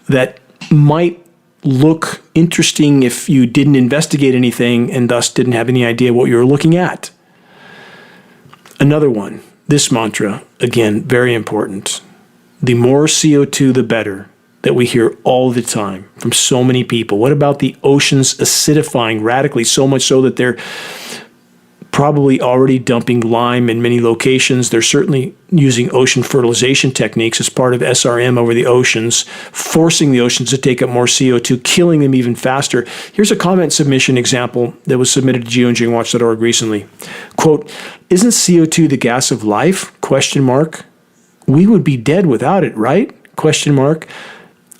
that might look interesting if you didn't investigate anything and thus didn't have any idea what you were looking at. Another one, this mantra, again, very important. The more CO2, the better, that we hear all the time from so many people. What about the oceans acidifying radically, so much so that they're probably already dumping lime in many locations? They're certainly using ocean fertilization techniques as part of SRM over the oceans, forcing the oceans to take up more CO2, killing them even faster. Here's a comment submission example that was submitted to geoengineeringwatch.org recently. Quote, "Isn't CO2 the gas of life? Question mark. We would be dead without it, right? Question mark.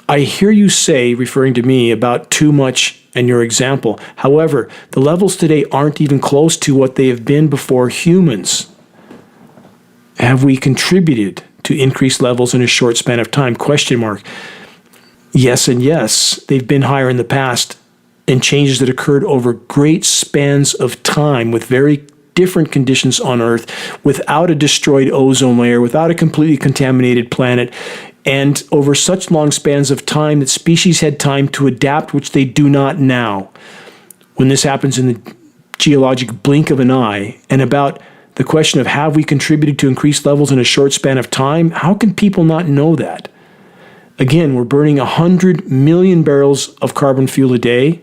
I hear you say, referring to me, about too much and your example. However, the levels today aren't even close to what they have been before humans. Have we contributed to increased levels in a short span of time? Question mark. Yes and yes. They've been higher in the past, and changes that occurred over great spans of time with very different conditions on Earth, without a destroyed ozone layer, without a completely contaminated planet, and over such long spans of time that species had time to adapt, which they do not now. When this happens in the geologic blink of an eye, and about the question of have we contributed to increased levels in a short span of time, how can people not know that? Again, we're burning 100 million barrels of carbon fuel a day,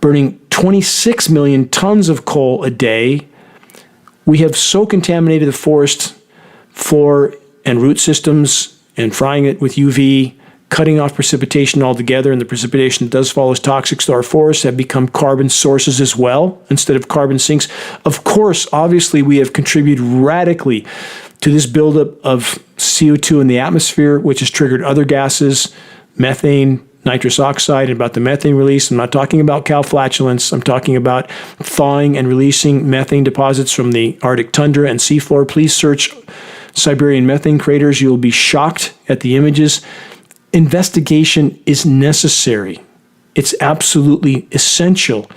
burning 26 million tons of coal a day. We have so contaminated the forest floor and root systems and frying it with UV, cutting off precipitation altogether, and the precipitation that does fall is toxic to our forests, have become carbon sources as well instead of carbon sinks. Of course, obviously, we have contributed radically to this buildup of CO2 in the atmosphere, which has triggered other gases, methane, nitrous oxide. And about the methane release, I'm not talking about cow flatulence. I'm talking about thawing and releasing methane deposits from the Arctic tundra and seafloor. Please search Siberian methane craters. You'll be shocked at the images. Investigation is necessary. It's absolutely essential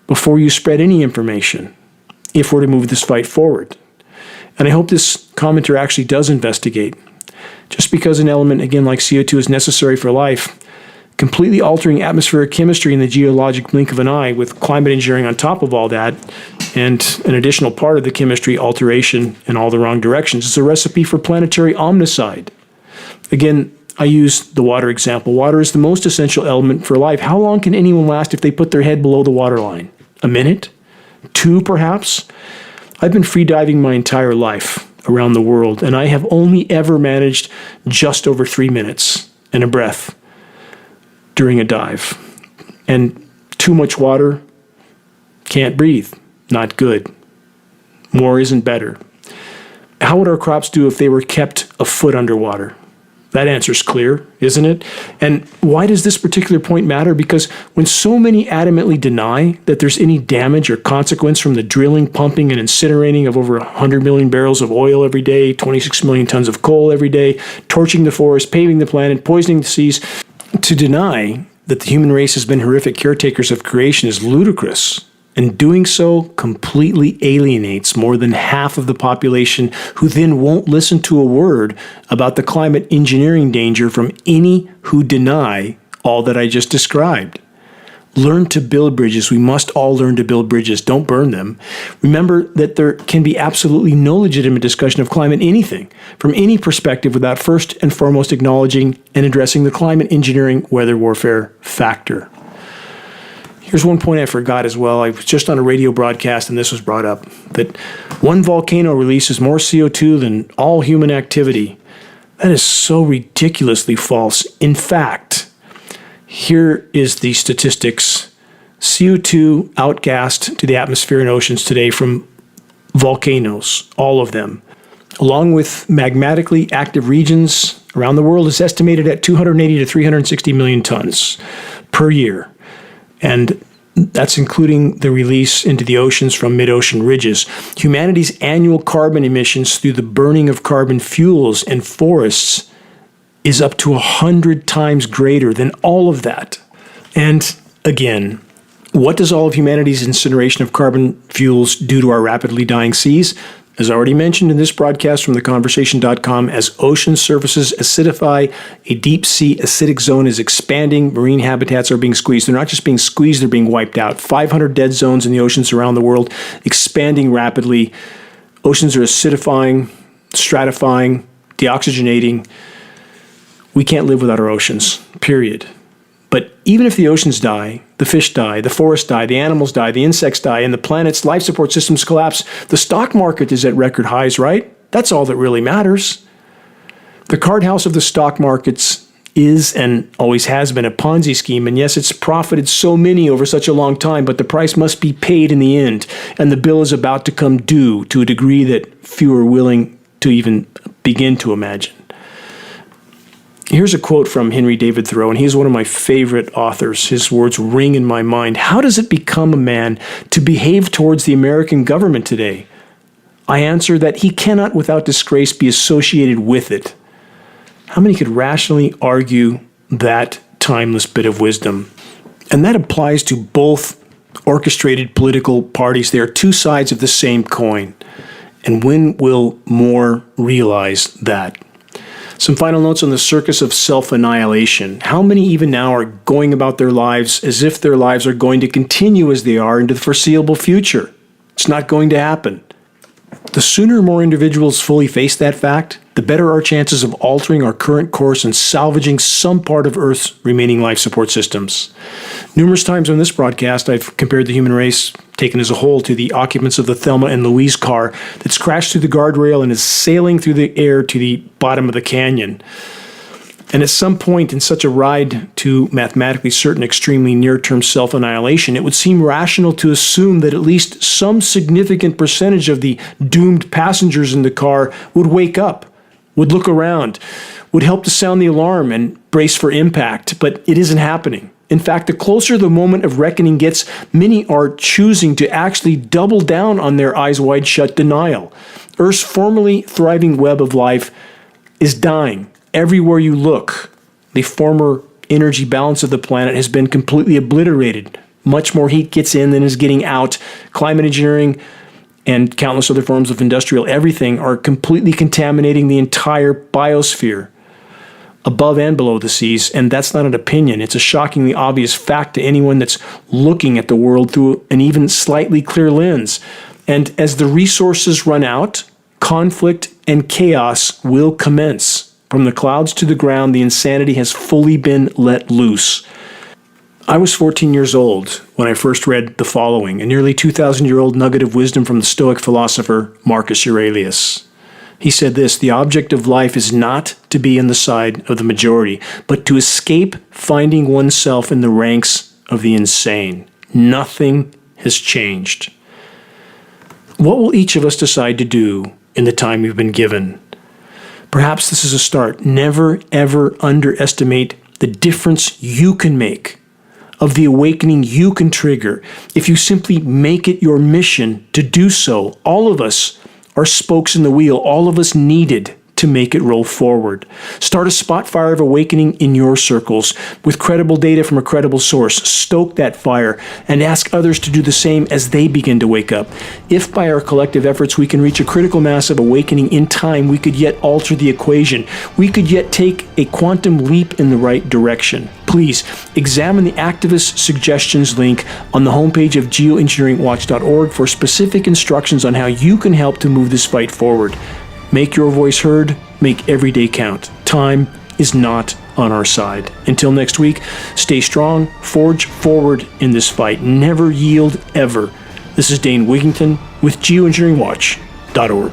before you spread any information if we're to move this fight forward. And I hope this commenter actually does investigate. Just because an element, again, like CO2 is necessary for life, completely altering atmospheric chemistry in the geologic blink of an eye with climate engineering on top of all that, and an additional part of the chemistry alteration in all the wrong directions. It's a recipe for planetary omnicide. Again, I use the water example. Water is the most essential element for life. How long can anyone last if they put their head below the waterline? A minute? 2, perhaps? I've been free diving my entire life around the world, and I have only ever managed just over 3 minutes and a breath during a dive. And too much water, can't breathe. Not good. More isn't better. How would our crops do if they were kept a foot underwater? That answer's clear, isn't it? And why does this particular point matter? Because when so many adamantly deny that there's any damage or consequence from the drilling, pumping, and incinerating of over 100 million barrels of oil every day, 26 million tons of coal every day, torching the forest, paving the planet, poisoning the seas, to deny that the human race has been horrific caretakers of creation is ludicrous. And doing so completely alienates more than half of the population, who then won't listen to a word about the climate engineering danger from any who deny all that I just described. Learn to build bridges. We must all learn to build bridges. Don't burn them. Remember that there can be absolutely no legitimate discussion of climate anything from any perspective without first and foremost acknowledging and addressing the climate engineering weather warfare factor. Here's one point I forgot as well. I was just on a radio broadcast and this was brought up, that one volcano releases more CO2 than all human activity. That is so ridiculously false. In fact, here is the statistics. CO2 outgassed to the atmosphere and oceans today from volcanoes, all of them, along with magmatically active regions around the world, is estimated at 280 to 360 million tons. per year. And that's including the release into the oceans from mid-ocean ridges. Humanity's annual carbon emissions through the burning of carbon fuels and forests is up to 100 times greater than all of that. And again, what does all of humanity's incineration of carbon fuels do to our rapidly dying seas? As already mentioned in this broadcast from theconversation.com, as ocean surfaces acidify, a deep sea acidic zone is expanding, marine habitats are being squeezed. They're not just being squeezed, they're being wiped out. 500 dead zones in the oceans around the world, expanding rapidly. Oceans are acidifying, stratifying, deoxygenating. We can't live without our oceans, period. But even if the oceans die, the fish die, the forests die, the animals die, the insects die, and the planet's life support systems collapse, the stock market is at record highs, right? That's all that really matters. The card house of the stock markets is and always has been a Ponzi scheme, and yes, it's profited so many over such a long time, but the price must be paid in the end, and the bill is about to come due to a degree that few are willing to even begin to imagine. Here's a quote from Henry David Thoreau, and he's one of my favorite authors. His words ring in my mind. How does it become a man to behave towards the American government today? I answer that he cannot without disgrace be associated with it. How many could rationally argue that timeless bit of wisdom? And that applies to both orchestrated political parties. They are two sides of the same coin. And when will more realize that? Some final notes on the circus of self-annihilation. How many even now are going about their lives as if their lives are going to continue as they are into the foreseeable future? It's not going to happen. The sooner more individuals fully face that fact, the better our chances of altering our current course and salvaging some part of Earth's remaining life support systems. Numerous times on this broadcast, I've compared the human race, taken as a whole, to the occupants of the Thelma and Louise car that's crashed through the guardrail and is sailing through the air to the bottom of the canyon. And at some point in such a ride to mathematically certain extremely near-term self-annihilation, it would seem rational to assume that at least some significant percentage of the doomed passengers in the car would wake up, would look around, would help to sound the alarm and brace for impact, but it isn't happening. In fact, the closer the moment of reckoning gets, many are choosing to actually double down on their eyes wide shut denial. Earth's formerly thriving web of life is dying. Everywhere you look, the former energy balance of the planet has been completely obliterated. Much more heat gets in than is getting out. Climate engineering and countless other forms of industrial everything are completely contaminating the entire biosphere, above and below the seas. And that's not an opinion. It's a shockingly obvious fact to anyone that's looking at the world through an even slightly clear lens. And as the resources run out, conflict and chaos will commence. From the clouds to the ground, the insanity has fully been let loose. I was 14 years old when I first read the following, a nearly 2,000-year-old nugget of wisdom from the Stoic philosopher Marcus Aurelius. He said this: the object of life is not to be on the side of the majority, but to escape finding oneself in the ranks of the insane. Nothing has changed. What will each of us decide to do in the time we've been given? Perhaps this is a start. Never, ever underestimate the difference you can make, of the awakening you can trigger, if you simply make it your mission to do so. All of us are spokes in the wheel. All of us needed to make it roll forward. Start a spot fire of awakening in your circles with credible data from a credible source. Stoke that fire and ask others to do the same as they begin to wake up. If by our collective efforts we can reach a critical mass of awakening in time, we could yet alter the equation. We could yet take a quantum leap in the right direction. Please examine the activist suggestions link on the homepage of geoengineeringwatch.org for specific instructions on how you can help to move this fight forward. Make your voice heard. Make every day count. Time is not on our side. Until next week, stay strong, forge forward in this fight. Never yield, ever. This is Dane Wigington with geoengineeringwatch.org.